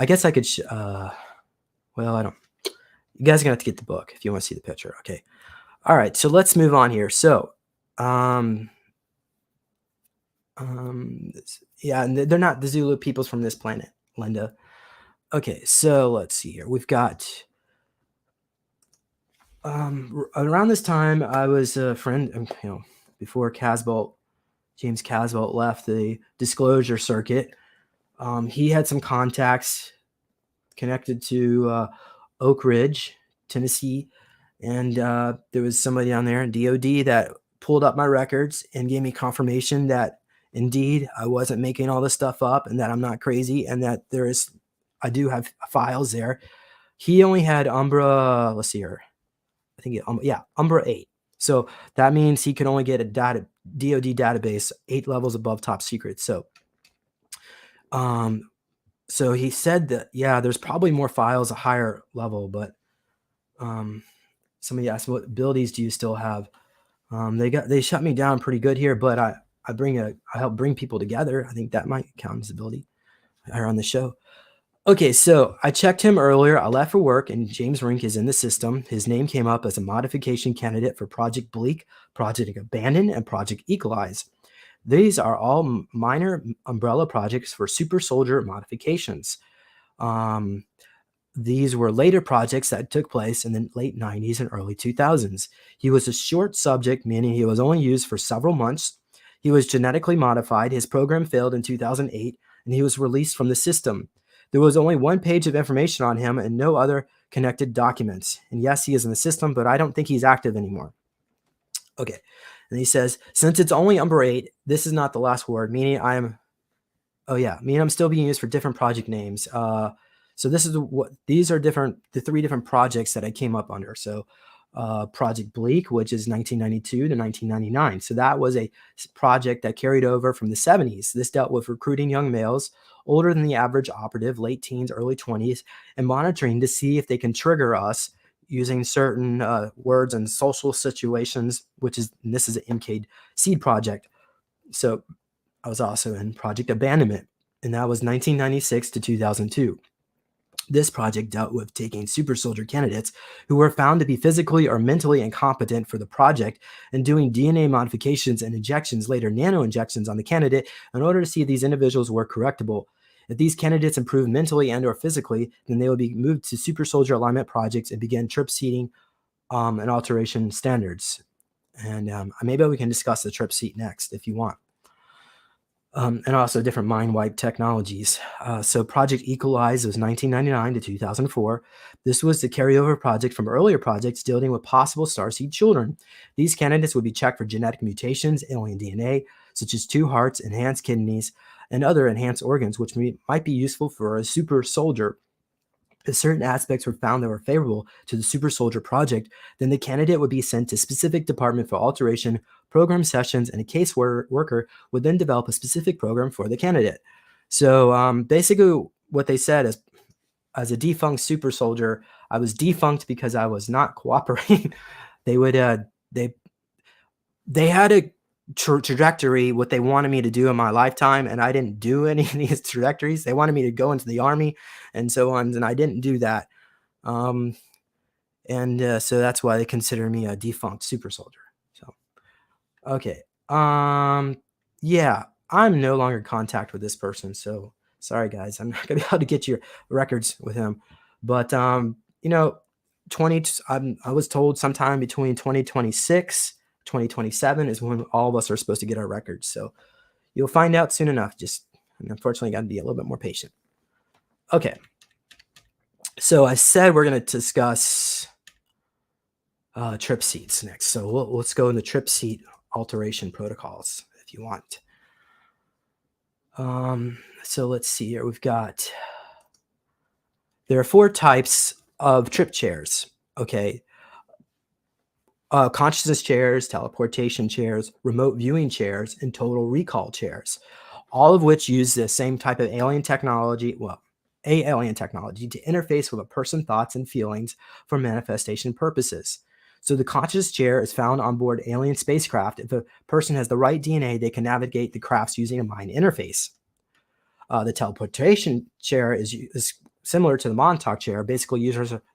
guess I could well, I don't. You guys are gonna have to get the book if you want to see the picture. Okay. All right, so let's move on here. So yeah, and they're not the Zulu peoples from this planet, Linda. Okay, so let's see here. We've got around this time I was a friend, before James Casbolt left the disclosure circuit. He had some contacts connected to Oak Ridge, Tennessee, and there was somebody down there in DOD that pulled up my records and gave me confirmation that indeed I wasn't making all this stuff up, and that I'm not crazy, and that I do have files there. He only had Umbra, let's see here. I think Umbra 8. So that means he could only get a DoD database 8 levels above top secret. So so he said that, yeah, there's probably more files a higher level, but somebody asked, what abilities do you still have? They shut me down pretty good here, but I help bring people together. I think that might count as ability here on the show. Okay, so I checked him earlier. I left for work, and James Rink is in the system. His name came up as a modification candidate for Project Bleak, Project Abandon, and Project Equalize. These are all minor umbrella projects for super soldier modifications. These were later projects that took place in the late 90s and early 2000s. He was a short subject, meaning he was only used for several months. He was genetically modified. His program failed in 2008, and he was released from the system. There was only 1 page of information on him and no other connected documents. And yes, he is in the system, but I don't think he's active anymore. Okay. And he says, since it's only Umbra 8, this is not the last word, meaning I'm still being used for different project names. So these are the 3 different projects that I came up under. So Project Bleak, which is 1992 to 1999. So that was a project that carried over from the 70s. This dealt with recruiting young males older than the average operative, late teens, early 20s, and monitoring to see if they can trigger us using certain words and social situations, this is an MK seed project. So I was also in Project Abandonment, and that was 1996 to 2002. This project dealt with taking super soldier candidates who were found to be physically or mentally incompetent for the project and doing DNA modifications and injections, later nano injections, on the candidate in order to see if these individuals were correctable. If these candidates improved mentally and or physically, then they would be moved to super soldier alignment projects and begin trip seeding and alteration standards. And maybe we can discuss the trip seed next if you want. And also different mind wipe technologies. So Project Equalize was 1999 to 2004. This was the carryover project from earlier projects dealing with possible starseed children. These candidates would be checked for genetic mutations, alien DNA, such as 2 hearts, enhanced kidneys, and other enhanced organs, which might be useful for a super soldier. If certain aspects were found that were favorable to the super soldier project, then the candidate would be sent to specific department for alteration, program sessions, and a case worker would then develop a specific program for the candidate. So basically what they said is, as a defunct super soldier, I was defunct because I was not cooperating. They had a trajectory, what they wanted me to do in my lifetime, and I didn't do any of these trajectories. They wanted me to go into the army and so on, and I didn't do that. So that's why they consider me a defunct super soldier. So, okay. Yeah, I'm no longer in contact with this person, so sorry guys, I'm not gonna be able to get your records with him. But I was told sometime between 2026 2027 is when all of us are supposed to get our records. So you'll find out soon enough. Unfortunately, got to be a little bit more patient. Okay. So I said we're going to discuss trip seats next. So let's go into trip seat alteration protocols if you want. So let's see here. There are 4 types of trip chairs. Okay. Consciousness chairs, teleportation chairs, remote viewing chairs, and total recall chairs, all of which use the same type of alien technology, to interface with a person's thoughts and feelings for manifestation purposes. So the conscious chair is found on board alien spacecraft. If a person has the right DNA, they can navigate the crafts using a mind interface. The teleportation chair is similar to the Montauk chair. Basically,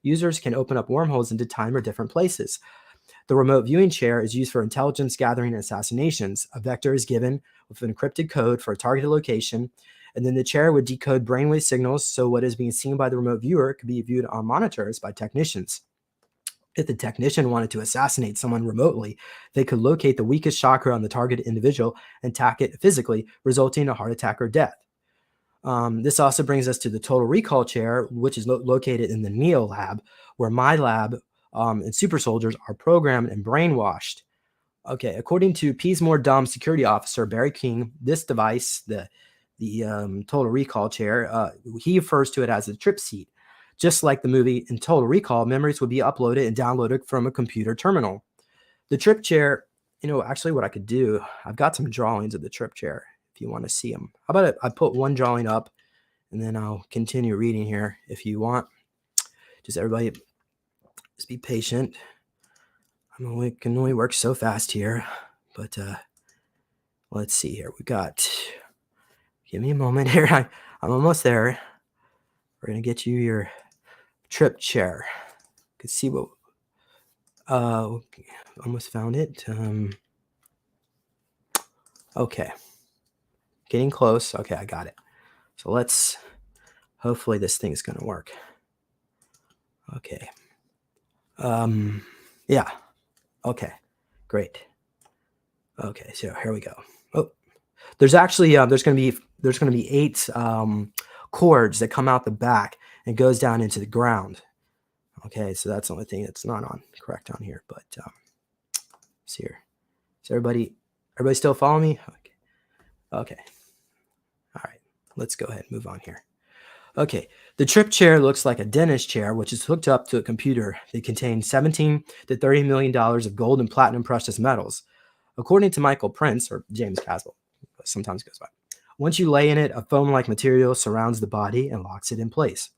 users can open up wormholes into time or different places. The remote viewing chair is used for intelligence gathering and assassinations. A vector is given with an encrypted code for a targeted location, and then the chair would decode brainwave signals, so what is being seen by the remote viewer could be viewed on monitors by technicians. If the technician wanted to assassinate someone remotely, they could locate the weakest chakra on the targeted individual and attack it physically, resulting in a heart attack or death. This also brings us to the total recall chair, which is located in the milab, where milab and super soldiers are programmed and brainwashed. Okay, according to Peasmore Dom security officer Barry King, this device, the Total Recall chair, he refers to it as a trip seat. Just like the movie in Total Recall, memories would be uploaded and downloaded from a computer terminal. The trip chair, actually what I could do, I've got some drawings of the trip chair if you want to see them. How about I put one drawing up and then I'll continue reading here if you want. Just everybody, just be patient. I can only work so fast here, but let's see here. Give me a moment here. I'm almost there. We're going to get you your trip chair. You can see what, almost found it. Okay. Getting close. Okay, I got it. So hopefully this thing is going to work. Okay. Yeah. Okay, great. Okay, so here we go. Oh, there's actually there's going to be 8 cords that come out the back and goes down into the ground. Okay, so that's the only thing that's not correct on here. But see here. Is everybody still following me? Okay. All right. Let's go ahead and move on here. Okay, the trip chair looks like a dentist chair, which is hooked up to a computer that contains $17 to $30 million of gold and platinum precious metals. According to Michael Prince, or James Caswell, sometimes goes by. Once you lay in it, a foam-like material surrounds the body and locks it in place.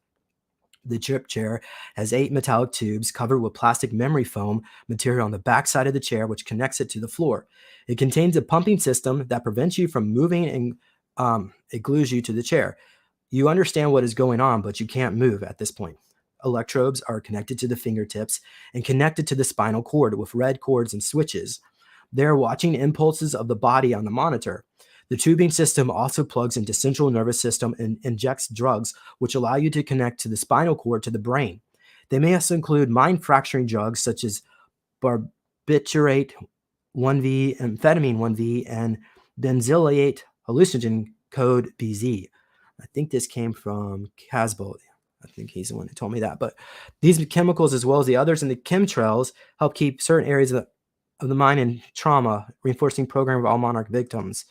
The trip chair has 8 metallic tubes covered with plastic memory foam material on the back side of the chair, which connects it to the floor. It contains a pumping system that prevents you from moving and it glues you to the chair. You understand what is going on, but you can't move at this point. Electrodes are connected to the fingertips and connected to the spinal cord with red cords and switches. They are watching impulses of the body on the monitor. The tubing system also plugs into central nervous system and injects drugs, which allow you to connect to the spinal cord to the brain. They may also include mind-fracturing drugs such as barbiturate 1V, amphetamine 1V, and benzoylate hallucinogen code BZ. I think this came from Casbo. I think he's the one who told me that. But these chemicals, as well as the others in the chemtrails, help keep certain areas of the mind in trauma, reinforcing program of all monarch victims.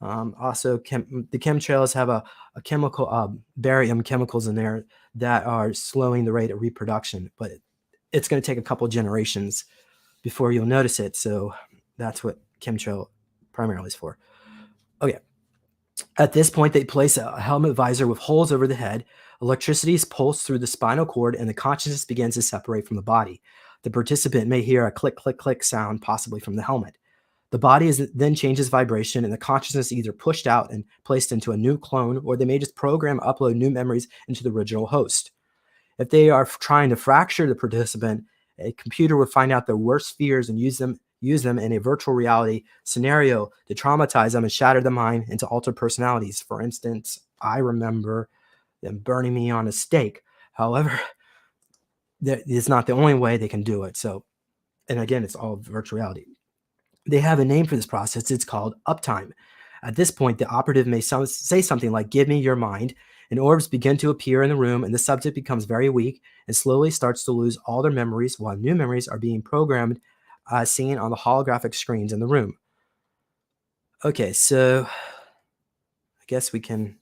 Also, the chemtrails have a chemical, barium chemicals in there that are slowing the rate of reproduction. But it's going to take a couple generations before you'll notice it. So that's what chemtrail primarily is for. Okay. At this point, they place a helmet visor with holes over the head. Electricity is pulsed through the spinal cord, and the consciousness begins to separate from the body. The participant may hear a click, click, click sound, possibly from the helmet. The body then changes vibration, and the consciousness is either pushed out and placed into a new clone, or they may just upload new memories into the original host. If they are trying to fracture the participant, a computer would find out their worst fears and use them in a virtual reality scenario to traumatize them and shatter the mind into altered personalities. For instance, I remember them burning me on a stake. However, that is not the only way they can do it. So, and again, it's all virtual reality. They have a name for this process. It's called uptime. At this point, the operative may say something like, "Give me your mind," and orbs begin to appear in the room, and the subject becomes very weak and slowly starts to lose all their memories while new memories are being programmed, seen on the holographic screens in the room. Okay, so I guess we can.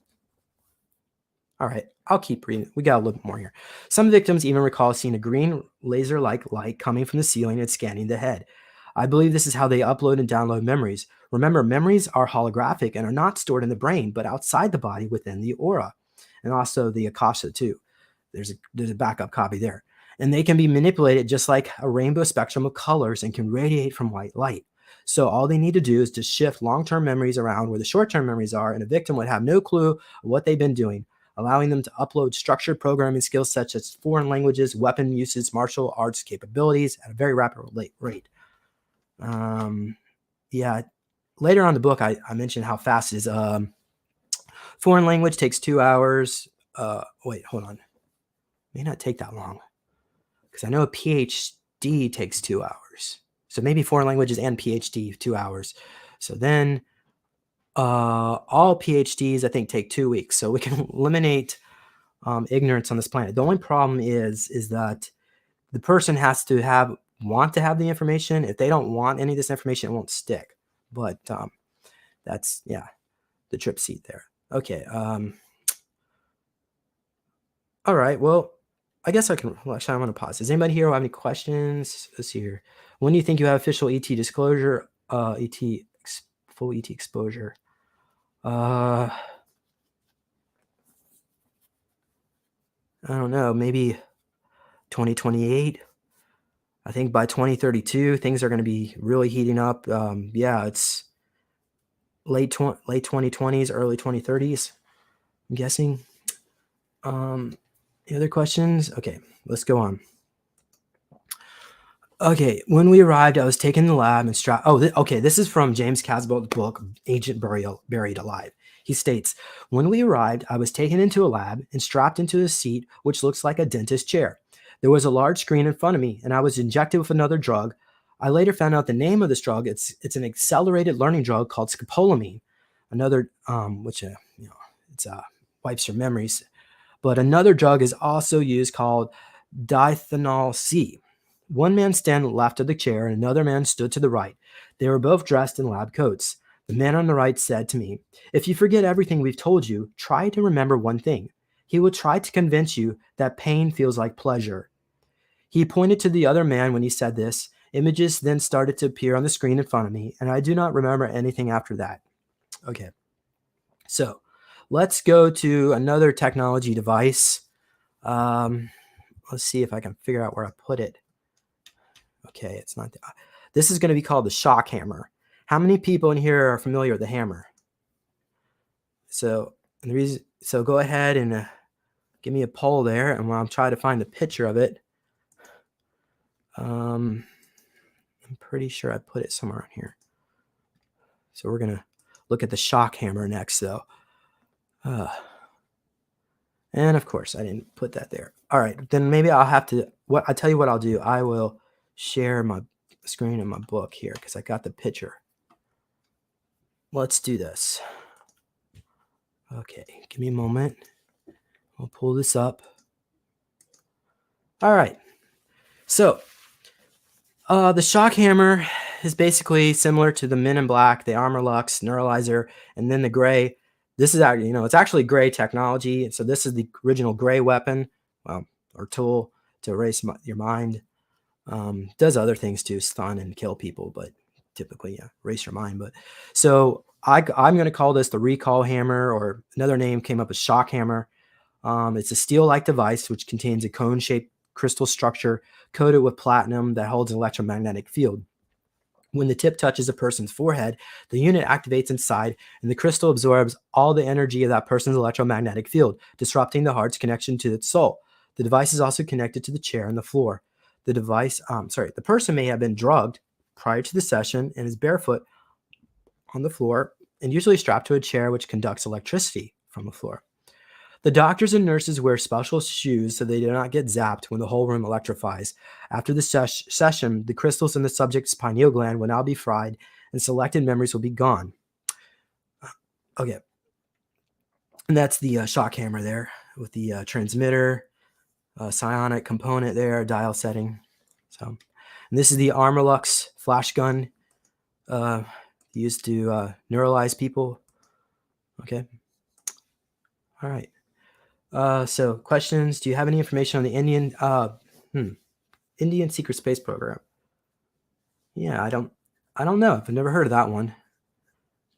All right, I'll keep reading. We got a little bit more here. Some victims even recall seeing a green laser-like light coming from the ceiling and scanning the head. I believe this is how they upload and download memories. Remember, memories are holographic and are not stored in the brain, but outside the body within the aura. And also the Akasha too. There's a backup copy there. And they can be manipulated just like a rainbow spectrum of colors and can radiate from white light. So all they need to do is to shift long-term memories around where the short-term memories are, and a victim would have no clue of what they've been doing, allowing them to upload structured programming skills such as foreign languages, weapon uses, martial arts capabilities at a very rapid rate. Yeah, later on in the book, I mentioned how fast it is. Foreign language takes 2 hours. Wait, hold on. May not take that long because I know a PhD takes 2 hours. So maybe foreign languages and PhD 2 hours. So then all PhDs, I think, take 2 weeks. So we can eliminate ignorance on this planet. The only problem is that the person has to have want to have the information. If they don't want any of this information, it won't stick. But that's, yeah, the trip seat there. Okay. All right. Well, I guess I can. Well, actually, I'm going to pause. Does anybody here have any questions? Let's see here. When do you think you have official ET disclosure? Full ET exposure. I don't know. Maybe 2028. I think by 2032, things are going to be really heating up. Yeah, it's late 2020s, early 2030s. I'm guessing. Any other questions? Okay, let's go on. Okay, when we arrived, I was taken in the lab and strapped. Oh, okay, this is from James Casboult's book, Agent Buried Alive. He states, when we arrived, I was taken into a lab and strapped into a seat, which looks like a dentist chair. There was a large screen in front of me, and I was injected with another drug. I later found out the name of this drug. It's an accelerated learning drug called scopolamine. Another, which it's wipes your memories. But another drug is also used called dithanol C. One man stood left of the chair and another man stood to the right. They were both dressed in lab coats. The man on the right said to me, "If you forget everything we've told you, try to remember one thing. He will try to convince you that pain feels like pleasure." He pointed to the other man when he said this. Images then started to appear on the screen in front of me, and I do not remember anything after that. Okay, so let's go to another technology device. Let's see if I can figure out where I put it. Okay, it's not. This is going to be called the shock hammer. How many people in here are familiar with the hammer? So go ahead and give me a poll there, and while I'm trying to find the picture of it, I'm pretty sure I put it somewhere on here. So we're gonna look at the shock hammer next, though. And of course, I didn't put that there. All right, then maybe I'll have to. I tell you what I'll do. I will share my screen in my book here because I got the picture. Let's do this. Okay, give me a moment. I'll pull this up. All right. So the shock hammer is basically similar to the Men in Black, the Armor Lux, Neuralizer, and then the gray. This is actually, it's actually gray technology. So this is the original gray weapon, or tool to erase your mind. Does other things too, stun and kill people, but typically, erase your mind. But so I'm going to call this the recall hammer, or another name came up as shock hammer. It's a steel-like device which contains a cone-shaped crystal structure coated with platinum that holds an electromagnetic field. When the tip touches a person's forehead, the unit activates inside, and the crystal absorbs all the energy of that person's electromagnetic field, disrupting the heart's connection to its soul. The device is also connected to the chair and the floor. The person may have been drugged prior to the session and is barefoot on the floor and usually strapped to a chair which conducts electricity from the floor. The doctors and nurses wear special shoes so they do not get zapped when the whole room electrifies. After the session, the crystals in the subject's pineal gland will now be fried and selected memories will be gone. Okay. And that's the shock hammer there with the transmitter, psionic component there, dial setting. So, and this is the Armor Lux flash gun used to neuralize people. Okay. All right. So questions, do you have any information on the Indian secret space program? Yeah, I don't know. I've never heard of that one.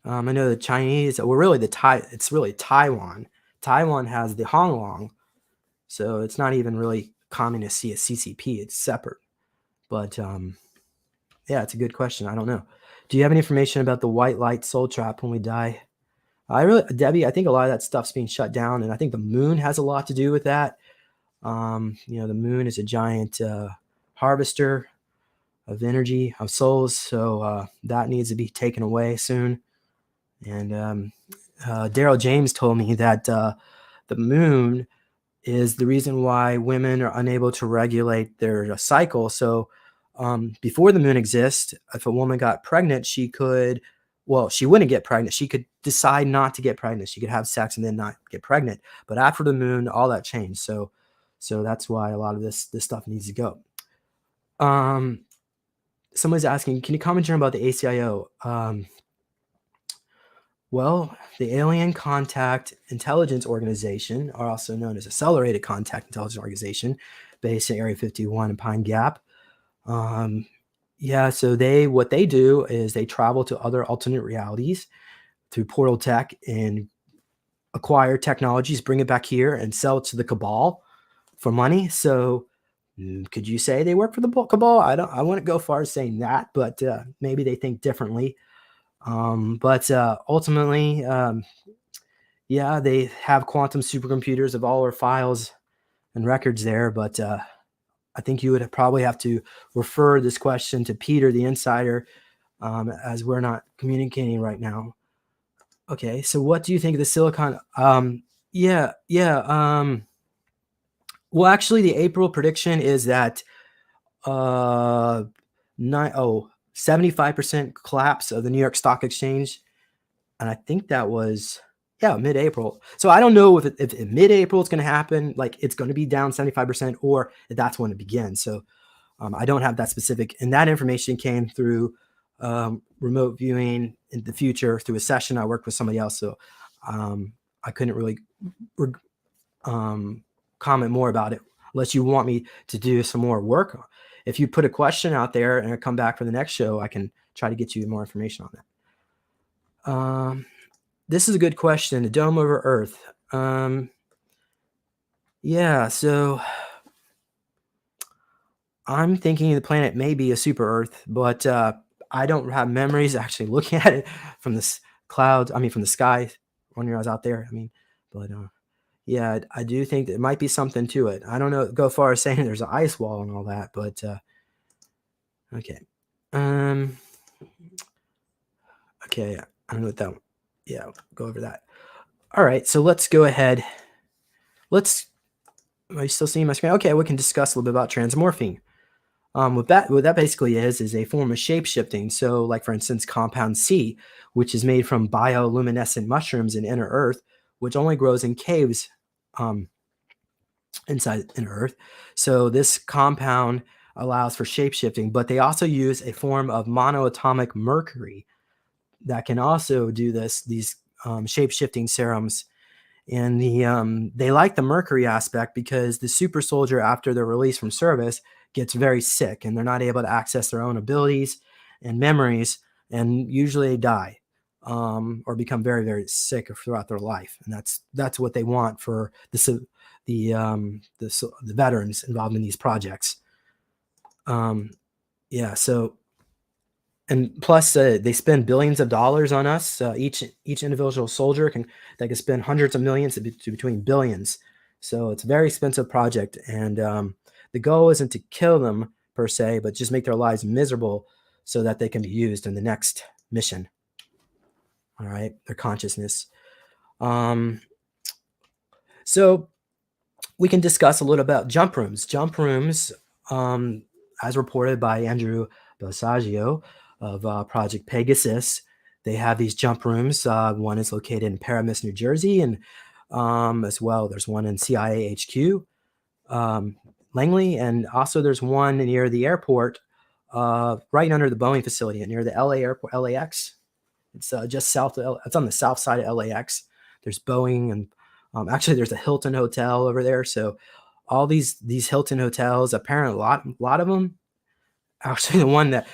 I know the Chinese, well, really it's really Taiwan. Taiwan has the Honglong. So it's not even really common to see a CCP. It's separate. But yeah, it's a good question. I don't know. Do you have any information about the white light soul trap when we die? Debbie, I think a lot of that stuff's being shut down, and I think the moon has a lot to do with that. The moon is a giant harvester of energy, of souls, so that needs to be taken away soon. And Daryl James told me that the moon is the reason why women are unable to regulate their cycle. So before the moon exists, if a woman got pregnant, she wouldn't get pregnant. She could decide not to get pregnant. She could have sex and then not get pregnant. But after the moon, all that changed. So that's why a lot of this stuff needs to go. someone's asking, can you comment about the ACIO? Well, the Alien Contact Intelligence Organization, or also known as Accelerated Contact Intelligence Organization, based in Area 51 in Pine Gap. Yeah, so what they do is they travel to other alternate realities through portal tech and acquire technologies, bring it back here, and sell it to the cabal for money. So, could you say they work for the cabal? I wouldn't go far as saying that, but maybe they think differently. But ultimately, yeah, they have quantum supercomputers of all our files and records there. But I think you would probably have to refer this question to Peter, the insider, as we're not communicating right now. Okay, so what do you think of the silicon? Yeah, yeah. Well, actually, the April prediction is that uh, 75% collapse of the New York Stock Exchange, and I think that was mid-April. So I don't know if mid-April it's going to happen, like it's going to be down 75%, or if that's when it begins. So I don't have that specific, and that information came through remote viewing in the future through a session I worked with somebody else. So I couldn't really comment more about it unless you want me to do some more work. If you put a question out there and I come back for the next show, I can try to get you more information on that. This is a good question. The dome over Earth. Yeah, so I'm thinking the planet may be a super Earth, but I don't have memories actually looking at it from the clouds. I mean, from the sky when I was out there. I mean, but yeah, I do think there might be something to it. I don't know, go far as saying there's an ice wall and all that, but okay. Okay, I don't know what that. Yeah, I'll go over that. All right, so let's go ahead. Are you still seeing my screen? Okay, we can discuss a little bit about transmorphing. What that basically is a form of shape-shifting. So, like for instance, compound C, which is made from bioluminescent mushrooms in inner Earth, which only grows in caves inside inner Earth. So this compound allows for shape-shifting, but they also use a form of monoatomic mercury that can also do these shape-shifting serums. And they like the mercury aspect because the super soldier, after they're released from service, gets very sick and they're not able to access their own abilities and memories, and usually they die or become very, very sick throughout their life. And that's what they want for the veterans involved in these projects. Yeah, so. And plus, they spend billions of dollars on us. Each individual soldier can spend hundreds of millions to between billions. So it's a very expensive project. And the goal isn't to kill them per se, but just make their lives miserable so that they can be used in the next mission. All right, their consciousness. So we can discuss a little about jump rooms. Jump rooms, as reported by Andrew Belsagio of Project Pegasus, they have these jump rooms. One is located in Paramus, New Jersey, and as well, there's one in CIA HQ, Langley, and also there's one near the airport, right under the Boeing facility, near the LA airport, LAX. It's just south of. It's on the south side of LAX. There's Boeing, and actually, there's a Hilton hotel over there. So all these Hilton hotels, apparently a lot of them. Actually, the one that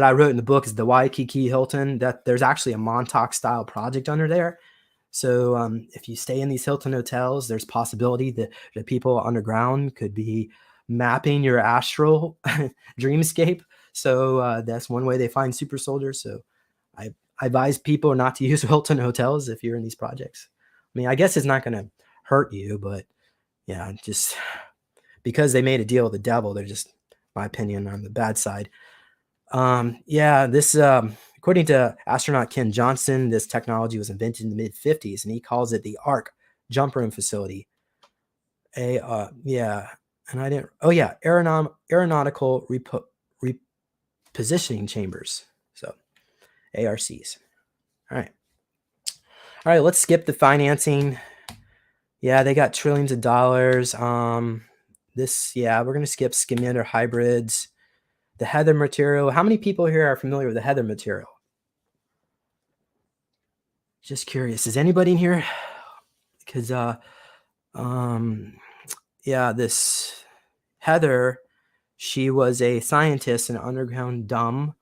I wrote in the book is the Waikiki Hilton. That there's actually a Montauk style project under there. So if you stay in these Hilton hotels, there's possibility that the people underground could be mapping your astral dreamscape. So that's one way they find super soldiers. So I advise people not to use Hilton hotels if you're in these projects. I mean, I guess it's not going to hurt you, but yeah, just because they made a deal with the devil, they're just, my opinion, on the bad side. Yeah, this, according to astronaut Ken Johnson, this technology was invented in the mid-50s, and he calls it the ARC jump room facility. Yeah, and I didn't, aeronautical repositioning chambers. So ARCs. All right, let's skip the financing. Yeah, they got trillions of dollars. We're going to skip Scamander hybrids. the heather material. How many people here are familiar with the heather material? Just curious. Is anybody in here? Because um, yeah, this Heather, she was a scientist in an underground dump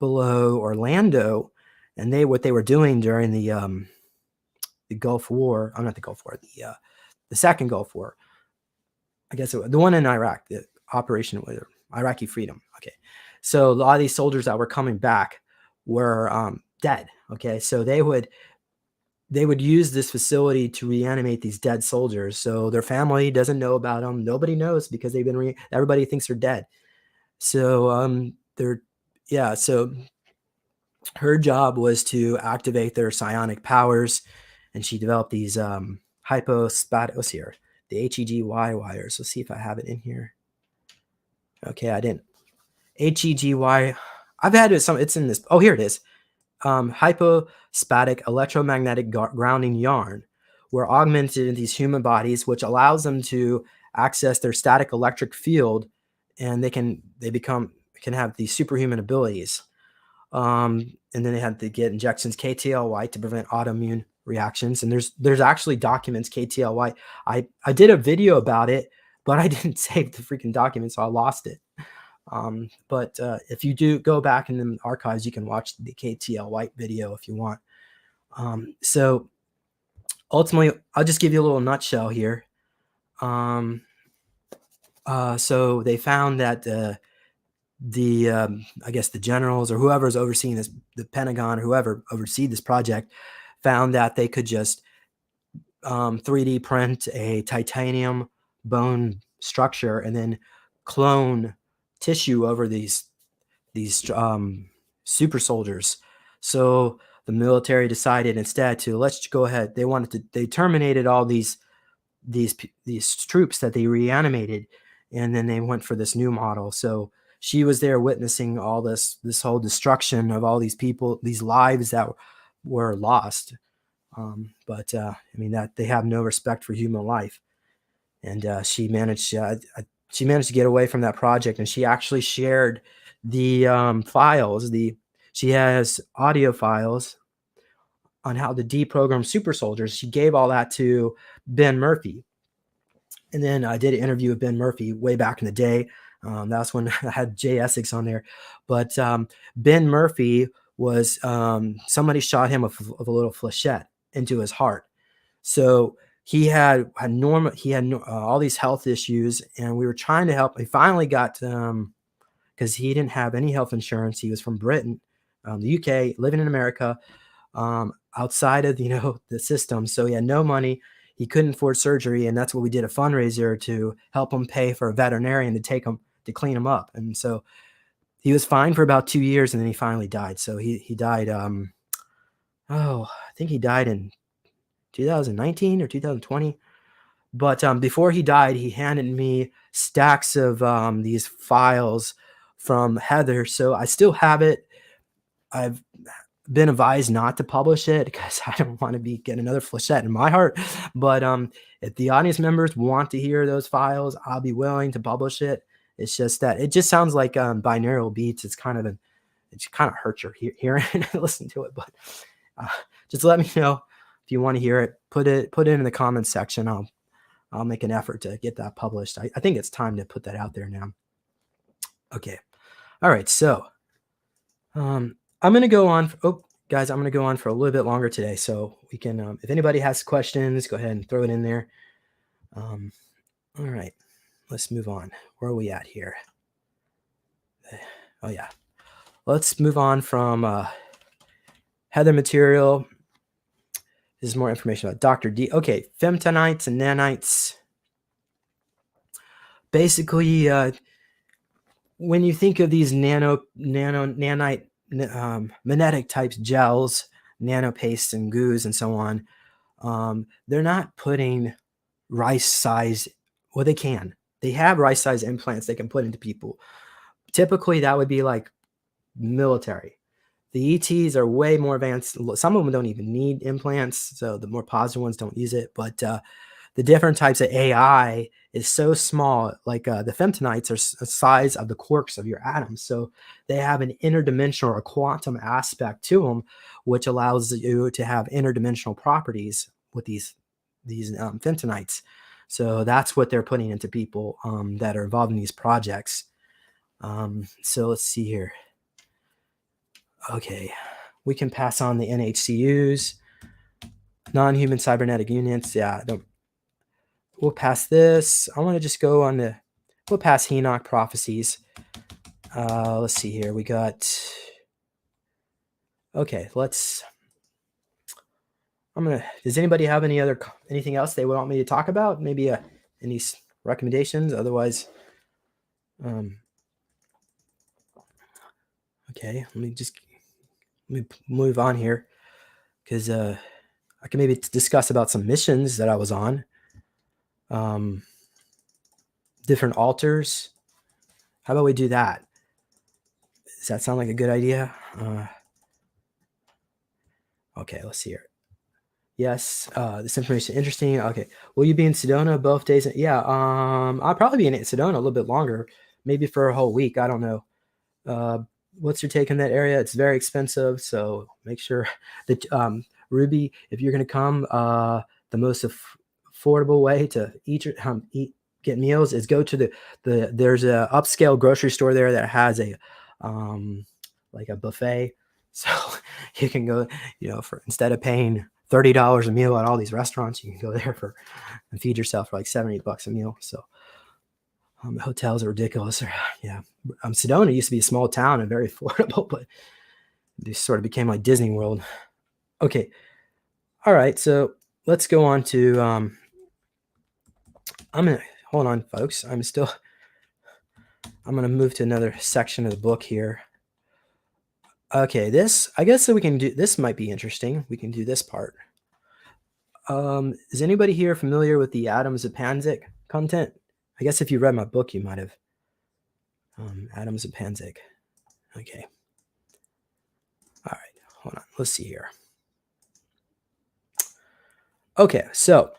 below Orlando, and what they were doing during the Gulf War. I'm not the Gulf War, the second Gulf War. I guess the one in Iraq, the Operation Iraqi Freedom. Okay, so a lot of these soldiers that were coming back were dead. Okay, so they would use this facility to reanimate these dead soldiers. So their family doesn't know about them. Nobody knows because they've been everybody thinks they're dead. So so her job was to activate their psionic powers, and she developed these let's see here, the HEGY wires. Let's see if I have it in here. Okay, I didn't. HEGY. I've had it. It's in this. Oh, here it is. Hypospatic electromagnetic grounding yarn were augmented in these human bodies, which allows them to access their static electric field, and they can have these superhuman abilities. And then they had to get injections KTLY to prevent autoimmune reactions. And there's actually documents KTLY. I did a video about it, but I didn't save the freaking document, so I lost it. But if you do go back in the archives, you can watch the KTL White video if you want. So ultimately, I'll just give you a little nutshell here. So they found that I guess the generals or whoever's overseeing this, the Pentagon or whoever oversees this project, found that they could just 3D print a titanium bone structure and then clone tissue over these super soldiers. So the military decided instead to let's go ahead. They terminated all these troops that they reanimated, and then they went for this new model. So she was there witnessing all this whole destruction of all these people, these lives that were lost. But I mean that they have no respect for human life, and she managed to get away from that project, and she actually shared the files. She has audio files on how to deprogram super soldiers. She gave all that to Ben Murphy, and then I did an interview with Ben Murphy way back in the day. That's when I had Jay Essex on there, but Ben Murphy was somebody shot him with a little flechette into his heart. So he had all these health issues, and we were trying to help. He finally got because he didn't have any health insurance. He was from Britain, the UK, living in America, outside of the system. So he had no money. He couldn't afford surgery, and that's what we did, a fundraiser to help him pay for a veterinarian to clean him up. And so he was fine for about 2 years, and then he finally died. So he died. I think he died in 2019 or 2020. But before he died, he handed me stacks of these files from Heather. So I still have it. I've been advised not to publish it because I don't want to be getting another flechette in my heart. But if the audience members want to hear those files, I'll be willing to publish it. It's just that it just sounds like binaural beats. It kind of hurts your hearing and listen to it. But just let me know if you want to hear it. Put it in the comments section. I'll make an effort to get that published. I think it's time to put that out there now. Okay. All right. So I'm going to go on. Guys, I'm going to go on for a little bit longer today. So we can, if anybody has questions, go ahead and throw it in there. All right. Let's move on. Where are we at here? Oh, yeah. Let's move on from Heather material. This is more information about Dr. D. Okay, femtonites and nanites. Basically, when you think of these nanite magnetic types gels, nanopastes and goos and so on, they're not putting rice size. Well, they can. They have rice size implants they can put into people. Typically, that would be like military. The ETs are way more advanced. Some of them don't even need implants, so the more positive ones don't use it. But the different types of AI is so small. Like the femtonites are the size of the quarks of your atoms, so they have an interdimensional or quantum aspect to them, which allows you to have interdimensional properties with these femtonites. So that's what they're putting into people that are involved in these projects. So let's see here. Okay, we can pass on the NHCUs, non-human cybernetic units. Yeah, we'll pass this. I want to just go on we'll pass Enoch prophecies. Let's see here. We got, okay, does anybody have anything else they would want me to talk about? Maybe any recommendations? Otherwise, okay, let me move on here, because I can maybe discuss about some missions that I was on. Different altars. How about we do that? Does that sound like a good idea? Okay, let's see here. Yes, this information is interesting. Okay, will you be in Sedona both days? Yeah, I'll probably be in Sedona a little bit longer, maybe for a whole week. I don't know. What's your take on that area? It's very expensive, so make sure that Ruby, if you're going to come, the most affordable way to get meals is go to there's a upscale grocery store there that has a like a buffet, so you can go, for instead of paying $30 a meal at all these restaurants, you can go there and feed yourself for like $70 a meal. So hotels are ridiculous. Yeah, Sedona used to be a small town and very affordable, but this sort of became like Disney World. Okay, all right. So let's go on to. I'm gonna hold on, folks. I'm gonna move to another section of the book here. Okay, I guess so we can do this. Might be interesting. We can do this part. Is anybody here familiar with the atoms of Panzik content? I guess if you read my book, you might have. Atoms of Panzik. Okay. All right, hold on. Let's see here. Okay, so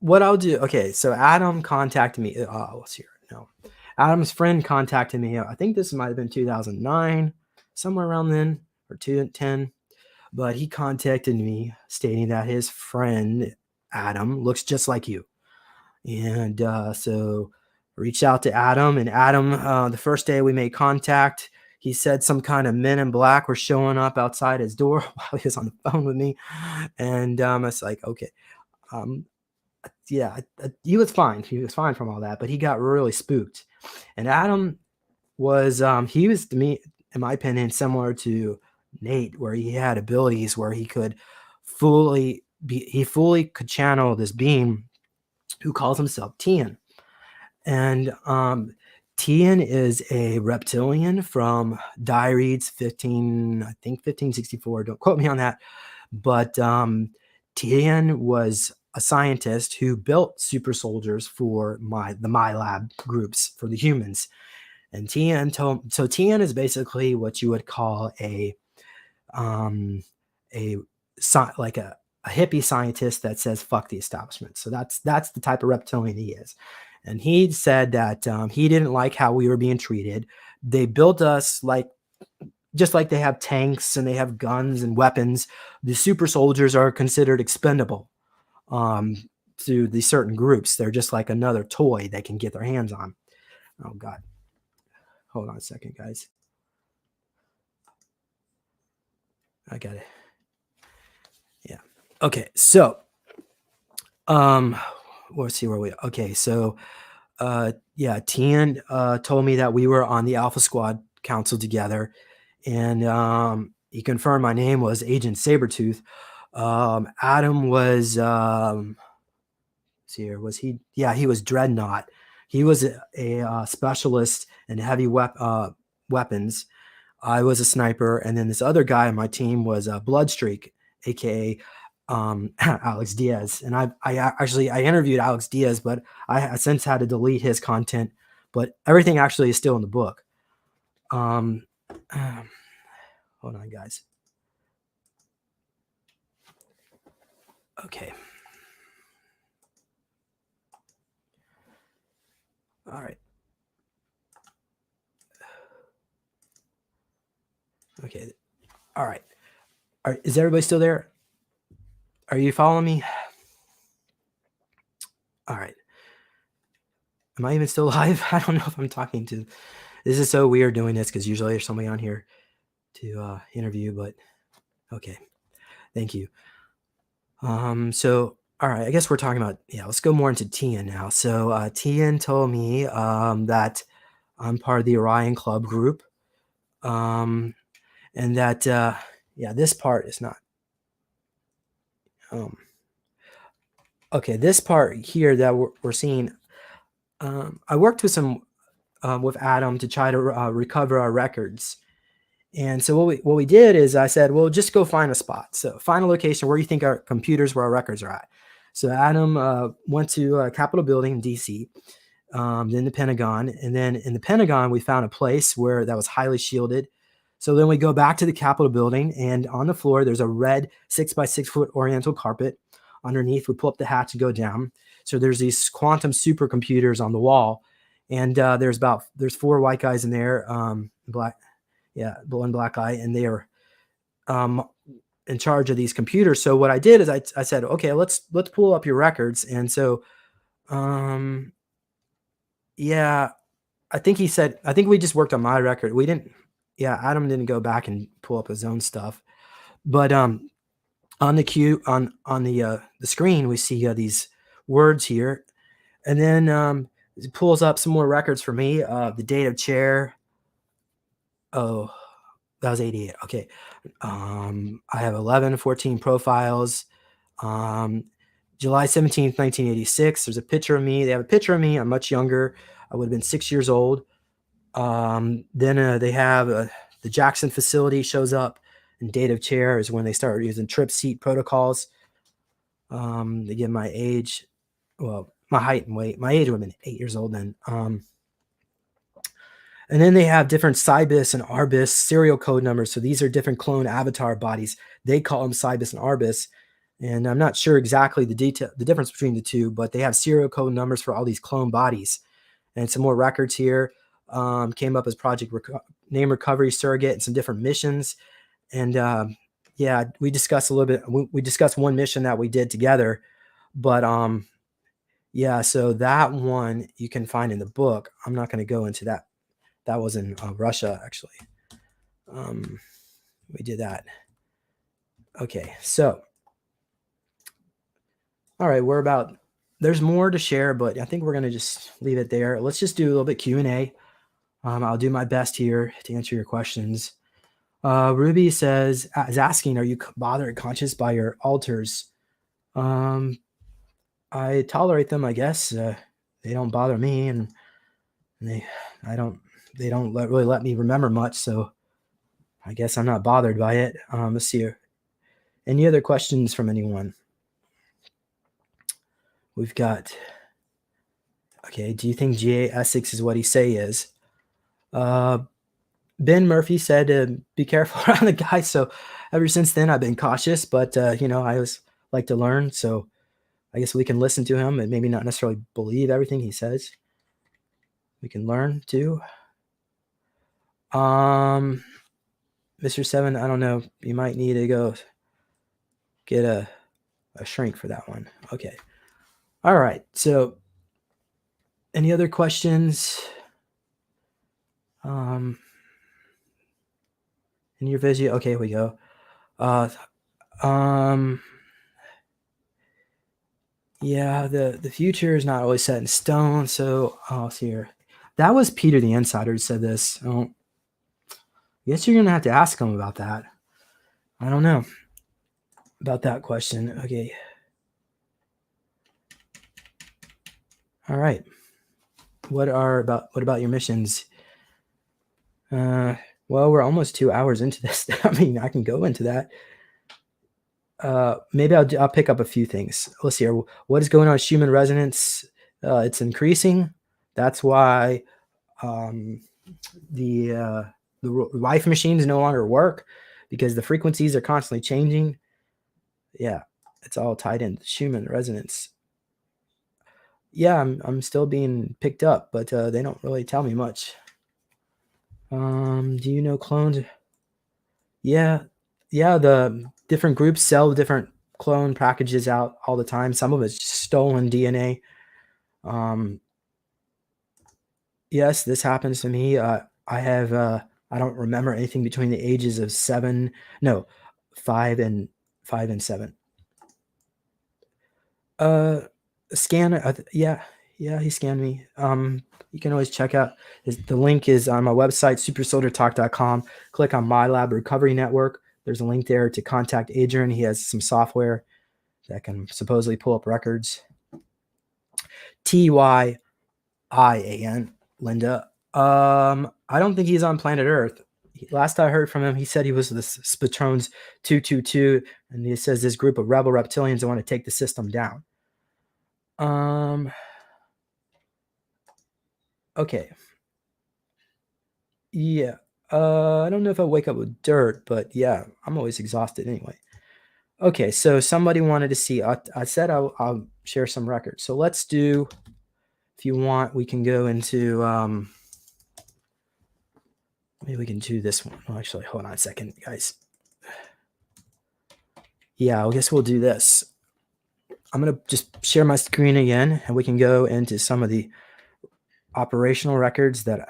what I'll do. Okay, so Adam contacted me. Let's see here. No, Adam's friend contacted me. I think this might have been 2009, somewhere around then, or 2010. But he contacted me stating that his friend Adam looks just like you. And so reached out to Adam, and Adam, the first day we made contact, he said some kind of men in black were showing up outside his door while he was on the phone with me. And I was like, okay. Yeah, he was fine. He was fine from all that, but he got really spooked. And Adam was, he was, to me, in my opinion, similar to Nate, where he had abilities where he could fully could channel this being who calls himself Tian. And Tian is a reptilian from Diaries 1564. Don't quote me on that. But Tian was a scientist who built super soldiers for the milab groups for the humans. And Tian is basically what you would call a hippie scientist that says fuck the establishment. So that's the type of reptilian he is. And he said that he didn't like how we were being treated. They built us just like they have tanks and they have guns and weapons. The super soldiers are considered expendable to these certain groups. They're just like another toy they can get their hands on. Oh God. Hold on a second, guys. I got it. Yeah. Okay. So, let's see where we. Okay. So, yeah, Tian told me that we were on the Alpha Squad Council together, and he confirmed my name was Agent Sabretooth. Adam was. See here, was he? Yeah, he was Dreadnought. He was a specialist in heavy weapons. I was a sniper, and then this other guy on my team was a Bloodstreak, aka Alex Diaz. And I interviewed Alex Diaz, but I since had to delete his content. But everything actually is still in the book. Hold on, guys. Okay. Is everybody still there? Are you following me? All right. Am I even still live? I don't know if I'm talking to. This is so weird doing this because usually there's somebody on here to interview, but okay. Thank you. So all right, I guess we're talking about, let's go more into Tian now. So Tian told me that I'm part of the Orion Club group. And that this part is not okay. This part here that we're seeing, I worked with with Adam to try to recover our records. And so what we did is I said, well, just go find a spot. So find a location where you think our computers, where our records are at. So Adam went to a Capitol building in DC, then the Pentagon. And then in the Pentagon, we found a place where that was highly shielded. So then we go back to the Capitol building, and on the floor, there's a red 6x6 foot oriental carpet. Underneath, we pull up the hatch and go down. So there's these quantum supercomputers on the wall. And there's 4 white guys in there, black, blue and black guy, and they are in charge of these computers. So what I did is I said, okay, let's pull up your records. And so, I think we just worked on my record. We didn't, Adam didn't go back and pull up his own stuff. But on the screen, we see these words here, and then it pulls up some more records for me. The date of chair. Oh, that was 88. Okay. I have 11 14 profiles. July 17th, 1986. There's a picture of me. They have a picture of me. I'm much younger. I would have been 6 years old. Then they have the Jackson facility shows up, and date of chair is when they start using trip seat protocols. They give my age, well, my height and weight. My age would have been 8 years old then. And then they have different Cybis and Arbis serial code numbers. So these are different clone avatar bodies. They call them Cybis and Arbis. And I'm not sure exactly the difference between the two, but they have serial code numbers for all these clone bodies. And some more records here came up as Project Name Recovery Surrogate and some different missions. And we discussed a little bit. We discussed one mission that we did together, but so that one you can find in the book. I'm not going to go into that. That was in Russia, actually. We did that. Okay, so all right, there's more to share, but I think we're going to just leave it there. Let's just do a little bit Q&A. I'll do my best here to answer your questions. Ruby is asking, are you bothered conscious by your alters? I tolerate them, I guess. They don't bother me, and they don't really let me remember much, so I guess I'm not bothered by it. Let's see here. Any other questions from anyone? We've got, okay, do you think GA Essex is what he say is? Ben Murphy said to be careful around the guy, so ever since then I've been cautious, but I always like to learn, so I guess we can listen to him and maybe not necessarily believe everything he says. We can learn too. Mr. Seven, I don't know. You might need to go get a shrink for that one. Okay. All right. So any other questions? In your video? Okay, here we go. The future is not always set in stone. So I'll see here. That was Peter the Insider who said this. I guess you're going to have to ask him about that. I don't know about that question. Okay. All right. What about your missions? Well, we're almost 2 hours into this. I mean, I can go into that. Maybe I'll pick up a few things. Let's see here. What is going on with human resonance? It's increasing. That's why the life machines no longer work, because the frequencies are constantly changing. Yeah, it's all tied in human resonance. Yeah, I'm still being picked up, but they don't really tell me much. Do you know clones? Yeah, different groups sell different clone packages out all the time. Some of it's stolen DNA. Yes, this happens to me. I have I don't remember anything between the ages of 7, no, 5 and 7. Uh, scan, yeah, yeah, he scanned me. You can always check out the link is on my website, supersoldiertalk.com. Click on My Lab Recovery Network. There's a link there to contact Adrian. He has some software that can supposedly pull up records. TYIAN, Linda. I don't think he's on planet Earth. Last I heard from him, he said he was the Spatrones 222, and he says this group of rebel reptilians that want to take the system down. Okay. Yeah. I don't know if I wake up with dirt, but yeah, I'm always exhausted anyway. Okay, so somebody wanted to see. I said I'll share some records. So let's do. If you want, we can go into. Maybe we can do this one. Oh, actually, hold on a second, guys. Yeah, I guess we'll do this. I'm gonna just share my screen again, and we can go into some of the operational records that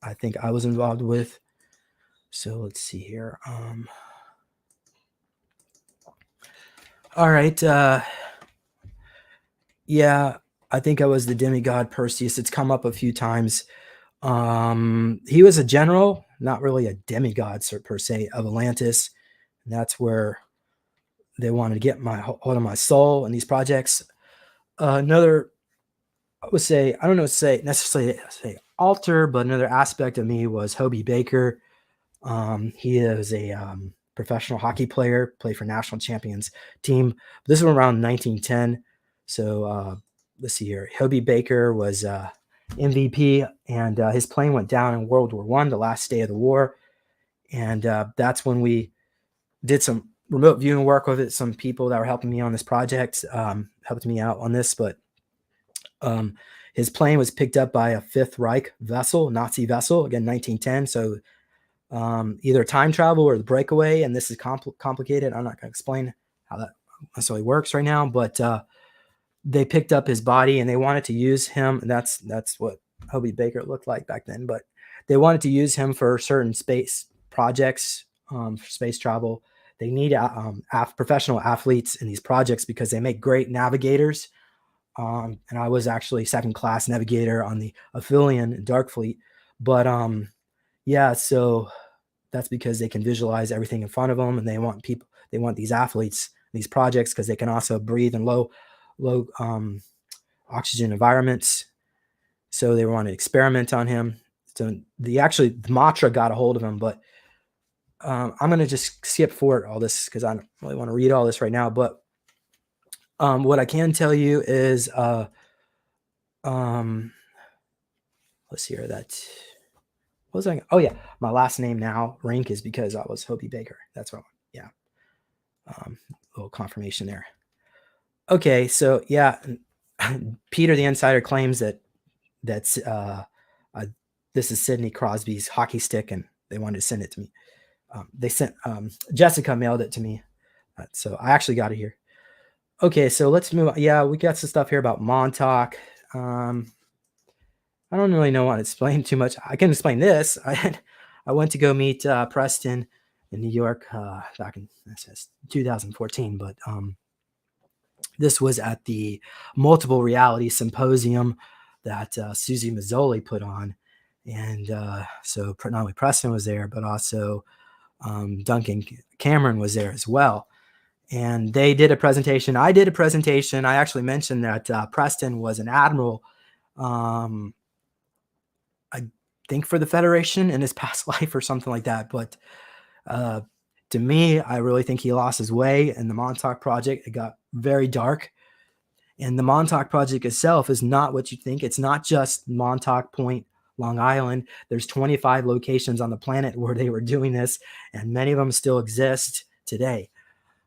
I think I was involved with. So let's see here. All right. Yeah, I think I was the demigod Perseus. It's come up a few times. He was a general, not really a demigod per se, of Atlantis. And that's where they wanted to get my hold of my soul in these projects. Another, I would say, I don't know, necessarily say alter, but another aspect of me was Hobie Baker. He is a professional hockey player, played for national champions team. This was around 1910. So let's see here. Hobie Baker was MVP, and his plane went down in World War I, the last day of the war. And that's when we did some remote viewing work with it. Some people that were helping me on this project helped me out on this, but his plane was picked up by a Fifth Reich vessel, Nazi vessel, again, 1910. So either time travel or the breakaway, and this is complicated. I'm not going to explain how that necessarily works right now, but they picked up his body and they wanted to use him. And that's what Hobie Baker looked like back then, but they wanted to use him for certain space projects, for space travel. They need professional athletes in these projects because they make great navigators. And I was actually second class navigator on the Aphelion Dark Fleet, but yeah, so that's because they can visualize everything in front of them, and they want these athletes, these projects, because they can also breathe in low oxygen environments. So they want to experiment on him. So the Matra got a hold of him, but I'm going to just skip forward all this because I don't really want to read all this right now. But what I can tell you is, let's see here. What was I? Oh yeah, my last name now, Rink, is because I was Hobie Baker. That's what. Yeah. Little confirmation there. Okay, so yeah, Peter the Insider claims that this is Sidney Crosby's hockey stick, and they wanted to send it to me. They sent Jessica mailed it to me, so I actually got it here. Okay, so let's move on. Yeah, we got some stuff here about Montauk. I don't really know what to explain too much. I can explain this. I went to go meet Preston in New York back in 2014, but this was at the Multiple Reality Symposium that Susie Mazzoli put on. And so not only Preston was there, but also Duncan Cameron was there as well. And they did a presentation. I did a presentation. I actually mentioned that Preston was an admiral, I think, for the Federation in his past life or something like that. But to me, I really think he lost his way in the Montauk Project. It got very dark. And the Montauk Project itself is not what you think. It's not just Montauk Point, Long Island. There's 25 locations on the planet where they were doing this, and many of them still exist today.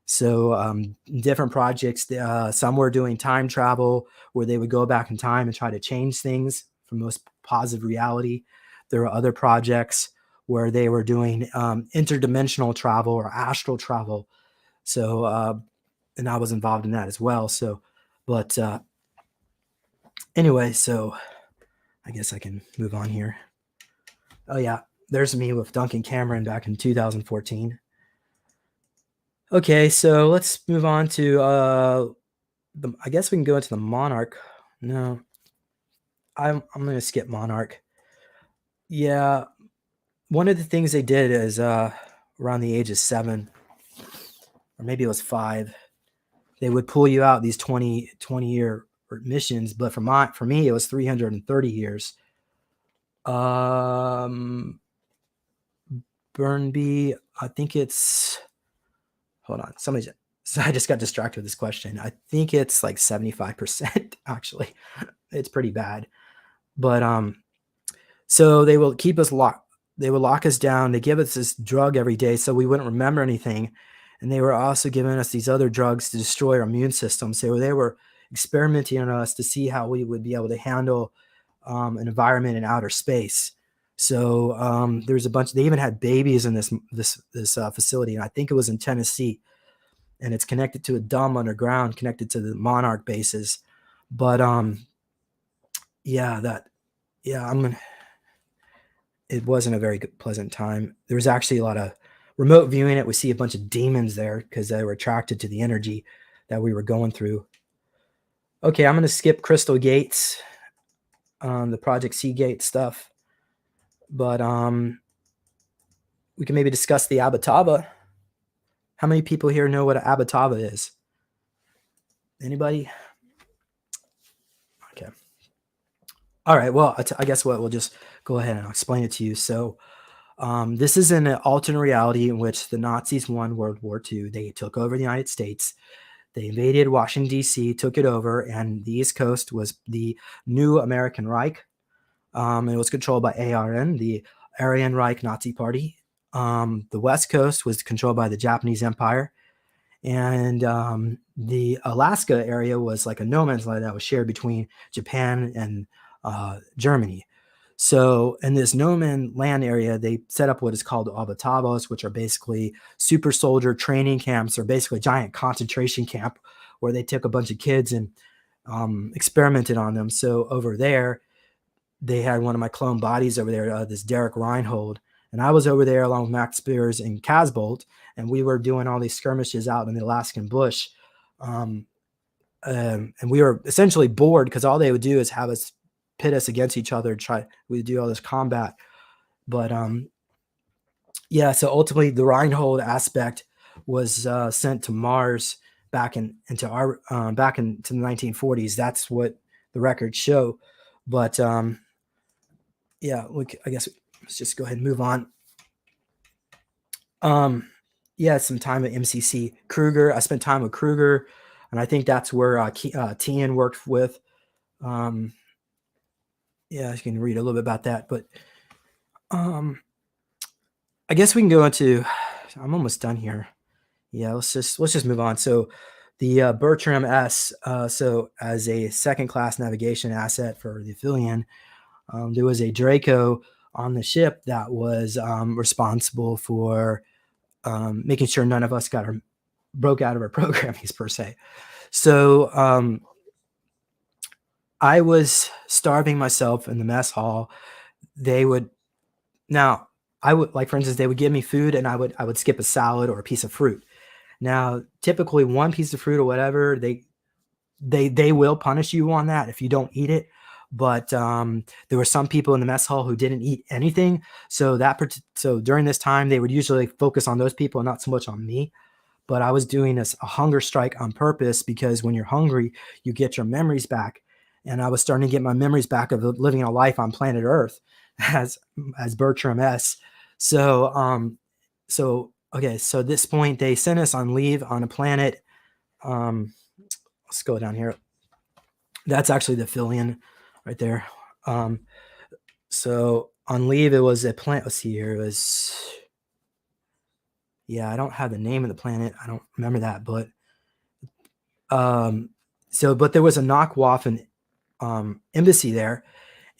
So different projects, some were doing time travel where they would go back in time and try to change things for most positive reality. There are other projects where they were doing interdimensional travel or astral travel. So, and I was involved in that as well. So, but anyway, so I guess I can move on here. Oh yeah, there's me with Duncan Cameron back in 2014. Okay, so let's move on to I guess we can go into the Monarch. No, I'm gonna skip Monarch. Yeah, one of the things they did is around the age of 7, or maybe it was 5, they would pull you out these 20-year missions, but for me it was 330 years. Burnby, I think it's, hold on, so I just got distracted with this question. I think it's like 75% actually. It's pretty bad. But so they will keep us locked. They will lock us down. They give us this drug every day so we wouldn't remember anything. And they were also giving us these other drugs to destroy our immune system. So they were experimenting on us to see how we would be able to handle an environment in outer space. So there's a bunch. They even had babies in this facility, and I think it was in Tennessee. And it's connected to a dome underground, connected to the Monarch bases. But yeah, it wasn't a very pleasant time. There was actually a lot of remote viewing it. We see a bunch of demons there because they were attracted to the energy that we were going through. Okay, I'm going to skip Crystal Gates, the Project Seagate stuff. But we can maybe discuss the Abatava. How many people here know what an Abatava is? Anybody? Okay. All right. Well, I guess what we'll just go ahead and I'll explain it to you. So this is an alternate reality in which the Nazis won World War II. They took over the United States. They invaded Washington, D.C., took it over, and the East Coast was the new American Reich. It was controlled by ARN, the Aryan Reich Nazi Party. The West Coast was controlled by the Japanese Empire. And the Alaska area was like a no man's land that was shared between Japan and Germany. So in this no man land area, they set up what is called abatavos, which are basically super soldier training camps, or basically a giant concentration camp where they took a bunch of kids and experimented on them. So over there, they had one of my clone bodies over there, this Derek Reinhold. And I was over there along with Max Spears and Casbolt, and we were doing all these skirmishes out in the Alaskan bush. And we were essentially bored because all they would do is have us pit us against each other and we'd do all this combat. But yeah, so ultimately the Reinhold aspect was sent to Mars back into the 1940s. That's what the records show. But yeah, I guess let's just go ahead and move on. Yeah, some time at MCC. Kruger, I spent time with Kruger, and I think that's where Tian worked with. Yeah, you can read a little bit about that, but I guess we can go into. I'm almost done here. Yeah, let's just move on. So the Bertram S. So as a second class navigation asset for the Aphelion, there was a Draco on the ship that was responsible for making sure none of us broke out of our programmings per se. So I was starving myself in the mess hall. I would, like, for instance, they would give me food and I would skip a salad or a piece of fruit. Now, typically one piece of fruit or whatever, they will punish you on that if you don't eat it. But there were some people in the mess hall who didn't eat anything. So during this time, they would usually focus on those people and not so much on me. But I was doing a hunger strike on purpose because when you're hungry, you get your memories back. And I was starting to get my memories back of living a life on planet Earth as Bertram S. So okay, so at this point they sent us on leave on a planet. Let's go down here. That's actually the Aphelion right there. So on leave, it was a planet. Let's see here. It was, yeah, I don't have the name of the planet. I don't remember that, but but there was a Nakwafen embassy there.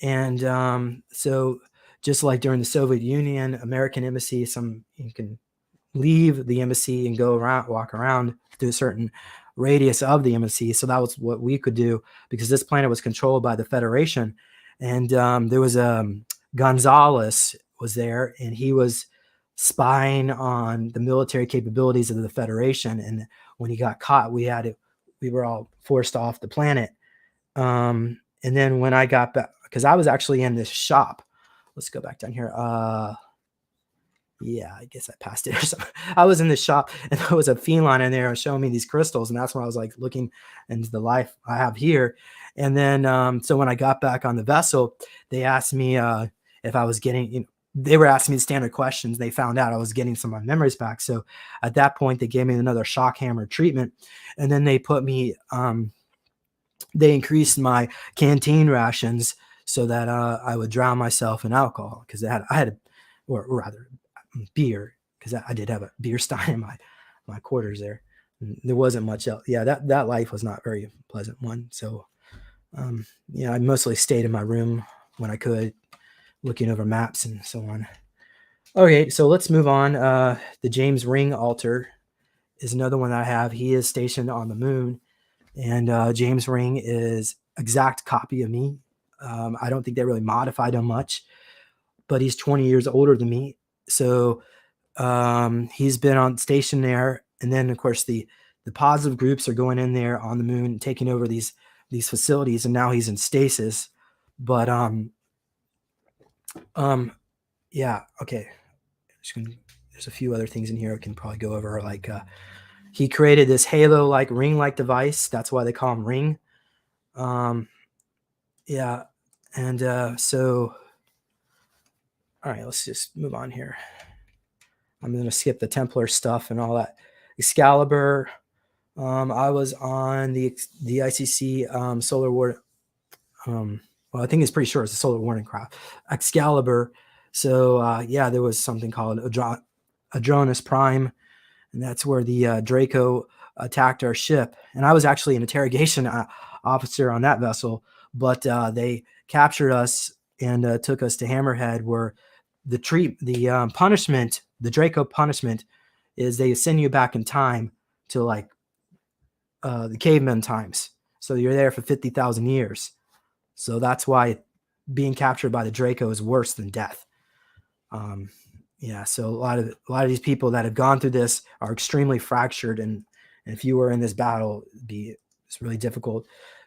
And so just like during the Soviet Union, American embassy, you can leave the embassy and go around, walk around to a certain radius of the embassy. So that was what we could do, because this planet was controlled by the Federation. And there was Gonzalez was there, and he was spying on the military capabilities of the Federation. And when he got caught, we were all forced off the planet. And then when I got back, because I was actually in this shop. Let's go back down here. Yeah, I guess I passed it or something. I was in the shop, and there was a feline in there showing me these crystals, and that's when I was like looking into the life I have here. And then, so when I got back on the vessel, they asked me if I was getting, they were asking me the standard questions. They found out I was getting some of my memories back. So at that point, they gave me another shock hammer treatment, and then they put me, they increased my canteen rations so that I would drown myself in alcohol, because I had, or rather, beer, because I did have a beer stein in my quarters there. And there wasn't much else. Yeah, that life was not very pleasant one. So I mostly stayed in my room when I could, looking over maps and so on. Okay, so let's move on. The James Ring altar is another one that I have. He is stationed on the moon, and James Ring is exact copy of me. I don't think they really modified him much, but he's 20 years older than me. So he's been on station there, and then of course the positive groups are going in there on the moon, taking over these facilities, and now he's in stasis. But yeah, okay. There's a few other things in here I can probably go over. Like he created this halo-like ring-like device. That's why they call him Ring. Yeah, and so all right, let's just move on here. I'm going to skip the Templar stuff and all that. Excalibur. I was on the ICC Solar War. Well, I think it's pretty sure it's a Solar Warning Craft. Excalibur. So yeah, there was something called Adronis Prime, and that's where the Draco attacked our ship. And I was actually an interrogation officer on that vessel, but they captured us and took us to Hammerhead, where the punishment, the Draco punishment, is they send you back in time to like the caveman times. So you're there for 50,000 years. So that's why being captured by the Draco is worse than death. Yeah, so a lot of these people that have gone through this are extremely fractured, and if you were in this battle, it's really difficult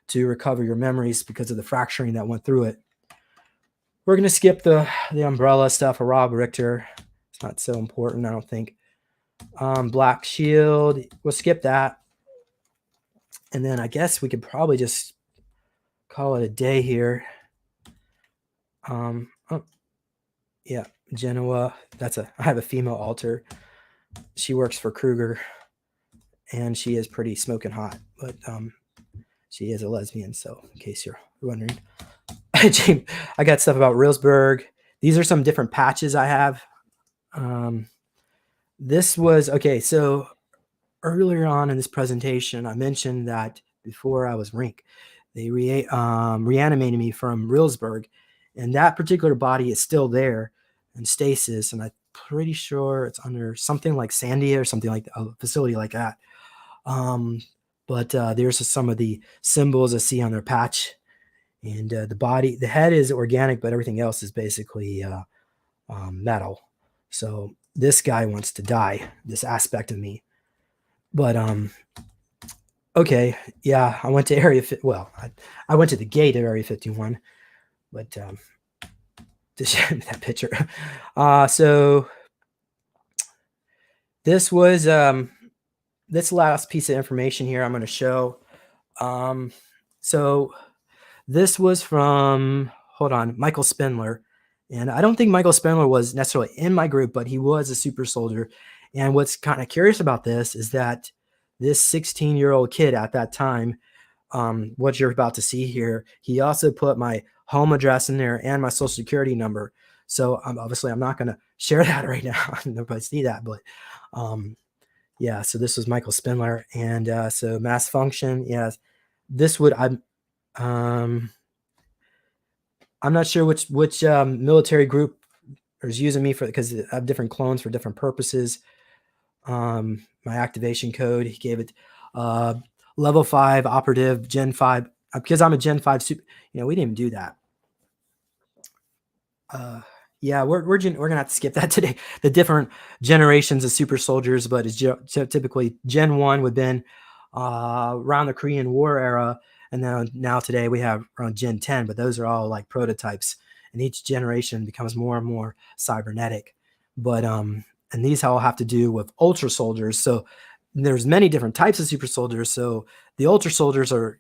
to recover your memories because of the fracturing that went through it. We're going to skip the umbrella stuff for Rob Richter. It's not so important, I don't think. Black Shield, we'll skip that. And then I guess we could probably just call it a day here. Yeah, Genoa. I have a female altar. She works for Kruger, and she is pretty smoking hot, but she is a lesbian, so in case you're wondering. I got stuff about Reelsburg. These are some different patches I have. This was, okay, so earlier on in this presentation, I mentioned that before I was Rink, they reanimated me from Reelsburg, and that particular body is still there in stasis, and I'm pretty sure it's under something like Sandia or something like a facility like that. But there's some of the symbols I see on their patch, and the head is organic, but everything else is basically metal. So this guy wants to die, this aspect of me. But okay, yeah, I went to I went to the gate at Area 51, but to show that picture. So this was this last piece of information here I'm going to show. So this was from, hold on, Michael Spindler. And I don't think Michael Spindler was necessarily in my group, but he was a super soldier. And what's kind of curious about this is that this 16-year-old kid at that time, what you're about to see here, he also put my home address in there and my social security number. So obviously I'm not going to share that right now. Nobody see that, but yeah, so this was Michael Spindler. And so mass function, yes, this would, I'm not sure which military group is using me for, because I have different clones for different purposes. My activation code, he gave it level 5 operative Gen 5 because I'm a Gen 5 super. We didn't even do that. Yeah, we're gonna have to skip that today. The different generations of super soldiers, but it's typically Gen 1 would been around the Korean War era, and then now today we have around Gen 10, but those are all like prototypes, and each generation becomes more and more cybernetic. But and these all have to do with ultra soldiers. So there's many different types of super soldiers. So the ultra soldiers are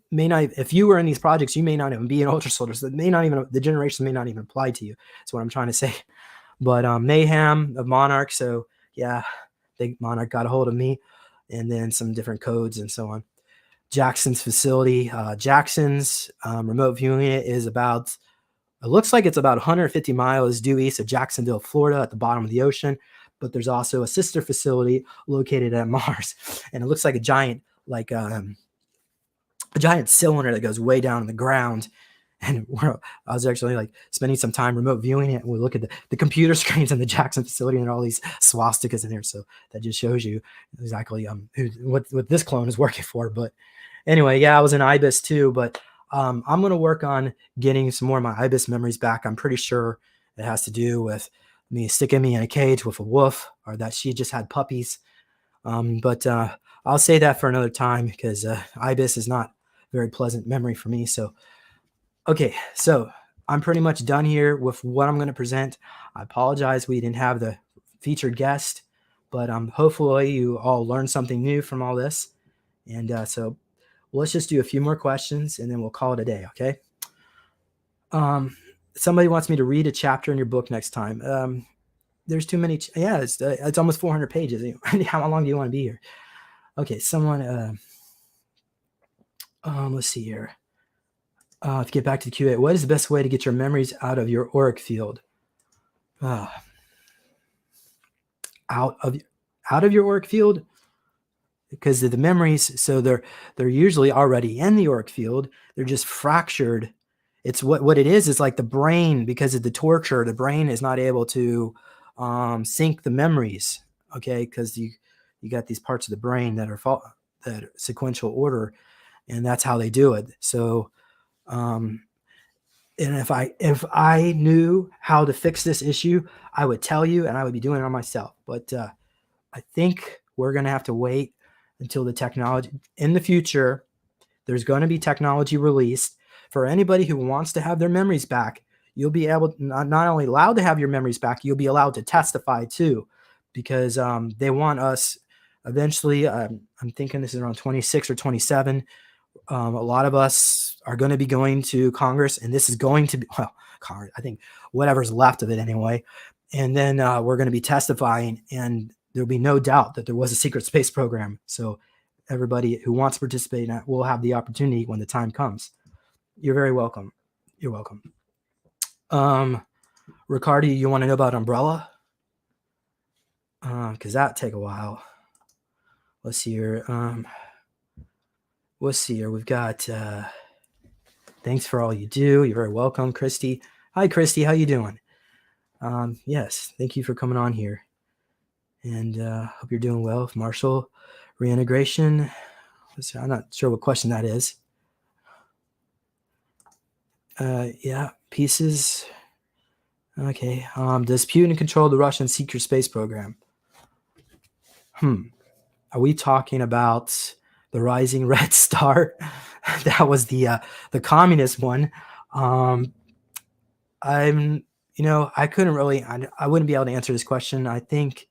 may not, if you were in these projects, you may not even be an ultra soldier. So the generation may not even apply to you. That's what I'm trying to say. But Mayhem of Monarch. So yeah, Big Monarch got a hold of me, and then some different codes and so on. Jackson's facility. Jackson's remote viewing unit is about, it looks like it's about 150 miles due east of Jacksonville, Florida, at the bottom of the ocean. But there's also a sister facility located at Mars, and it looks like a giant, a giant cylinder that goes way down in the ground. And I was actually like spending some time remote viewing it, and we look at the computer screens in the Jackson facility, and there are all these swastikas in there. So that just shows you exactly what this clone is working for. But anyway, yeah, I was in IBIS too, but I'm going to work on getting some more of my IBIS memories back. I'm pretty sure it has to do with me sticking me in a cage with a wolf, or that she just had puppies. But I'll say that for another time, because IBIS is not a very pleasant memory for me. So, okay, so I'm pretty much done here with what I'm going to present. I apologize we didn't have the featured guest, but hopefully you all learned something new from all this. And so let's just do a few more questions, and then we'll call it a day, okay? Somebody wants me to read a chapter in your book next time. There's too many. Yeah, it's almost 400 pages. How long do you want to be here? Okay, someone. Let's see here. To get back to the QA, what is the best way to get your memories out of your auric field? Out of your auric field, because the memories, so they're usually already in the auric field. They're just fractured. It's what it is like the brain, because of the torture, the brain is not able to sync the memories. Okay, because you got these parts of the brain that are that sequential order, and that's how they do it. So and if I knew how to fix this issue, I would tell you, and I would be doing it on myself. But I think we're going to have to wait until the technology in the future. There's going to be technology released for anybody who wants to have their memories back. You'll be able not only allowed to have your memories back, you'll be allowed to testify too, because they want us eventually. I'm thinking this is around 26 or 27. A lot of us are going to be going to Congress, and this is going to be, well, Congress, I think whatever's left of it anyway. And then we're going to be testifying, and there'll be no doubt that there was a secret space program. So everybody who wants to participate in that will have the opportunity when the time comes. You're very welcome. You're welcome. Ricardo, you want to know about Umbrella? Because that take a while. Let's see here. Let's see here. We've got thanks for all you do. You're very welcome, Christy. Hi, Christy. How you doing? Yes, thank you for coming on here. And hope you're doing well. Marshall, reintegration. I'm not sure what question that is. Yeah, pieces. Okay. Does Putin control the Russian secret space program? Are we talking about the Rising Red Star? That was the communist one. I couldn't really. I wouldn't be able to answer this question. I think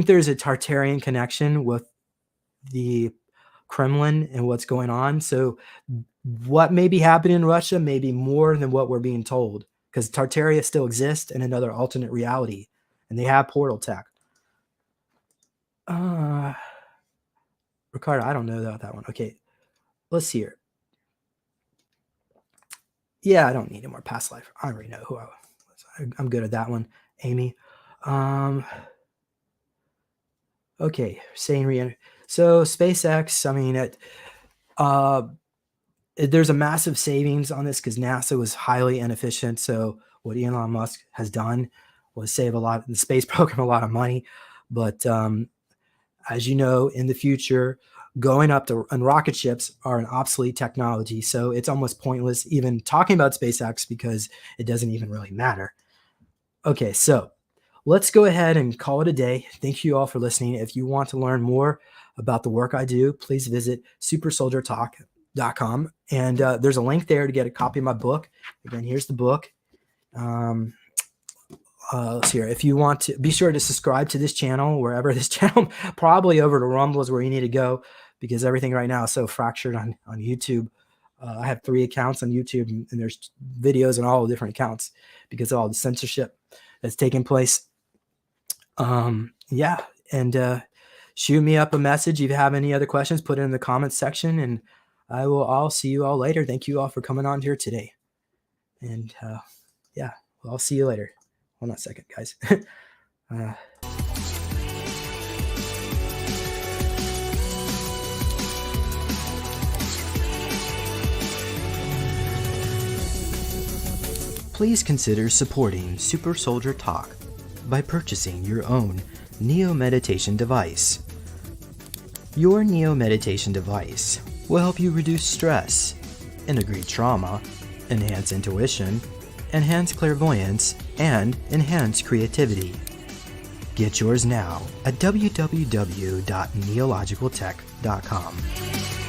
there's a Tartarian connection with the Kremlin and what's going on. So what may be happening in Russia may be more than what we're being told, because Tartaria still exists in another alternate reality, and they have portal tech. Ricardo, I don't know about that one. Okay, let's see here. Yeah, I don't need any more past life. I already know who I was. I'm good at that one. Amy. Okay, saying so SpaceX. I mean, there's a massive savings on this because NASA was highly inefficient. So what Elon Musk has done will save the space program a lot of money. But as you know, in the future, going up to and rocket ships are an obsolete technology. So it's almost pointless even talking about SpaceX because it doesn't even really matter. Okay, so let's go ahead and call it a day. Thank you all for listening. If you want to learn more about the work I do, please visit supersoldiertalk.com. And there's a link there to get a copy of my book. Again, here's the book. Let's see here. If you want to, be sure to subscribe to this channel, wherever this channel, probably over to Rumble is where you need to go, because everything right now is so fractured on YouTube. I have 3 accounts on YouTube, and there's videos on all the different accounts because of all the censorship that's taking place. Yeah, and shoot me up a message if you have any other questions. Put it in the comments section, and I'll see you all later. Thank you all for coming on here today. And yeah, well, I'll see you later. Hold on a second, guys. Please consider supporting Super Soldier Talk by purchasing your own Neo Meditation device. Your Neo Meditation device will help you reduce stress, integrate trauma, enhance intuition, enhance clairvoyance, and enhance creativity. Get yours now at www.neologicaltech.com.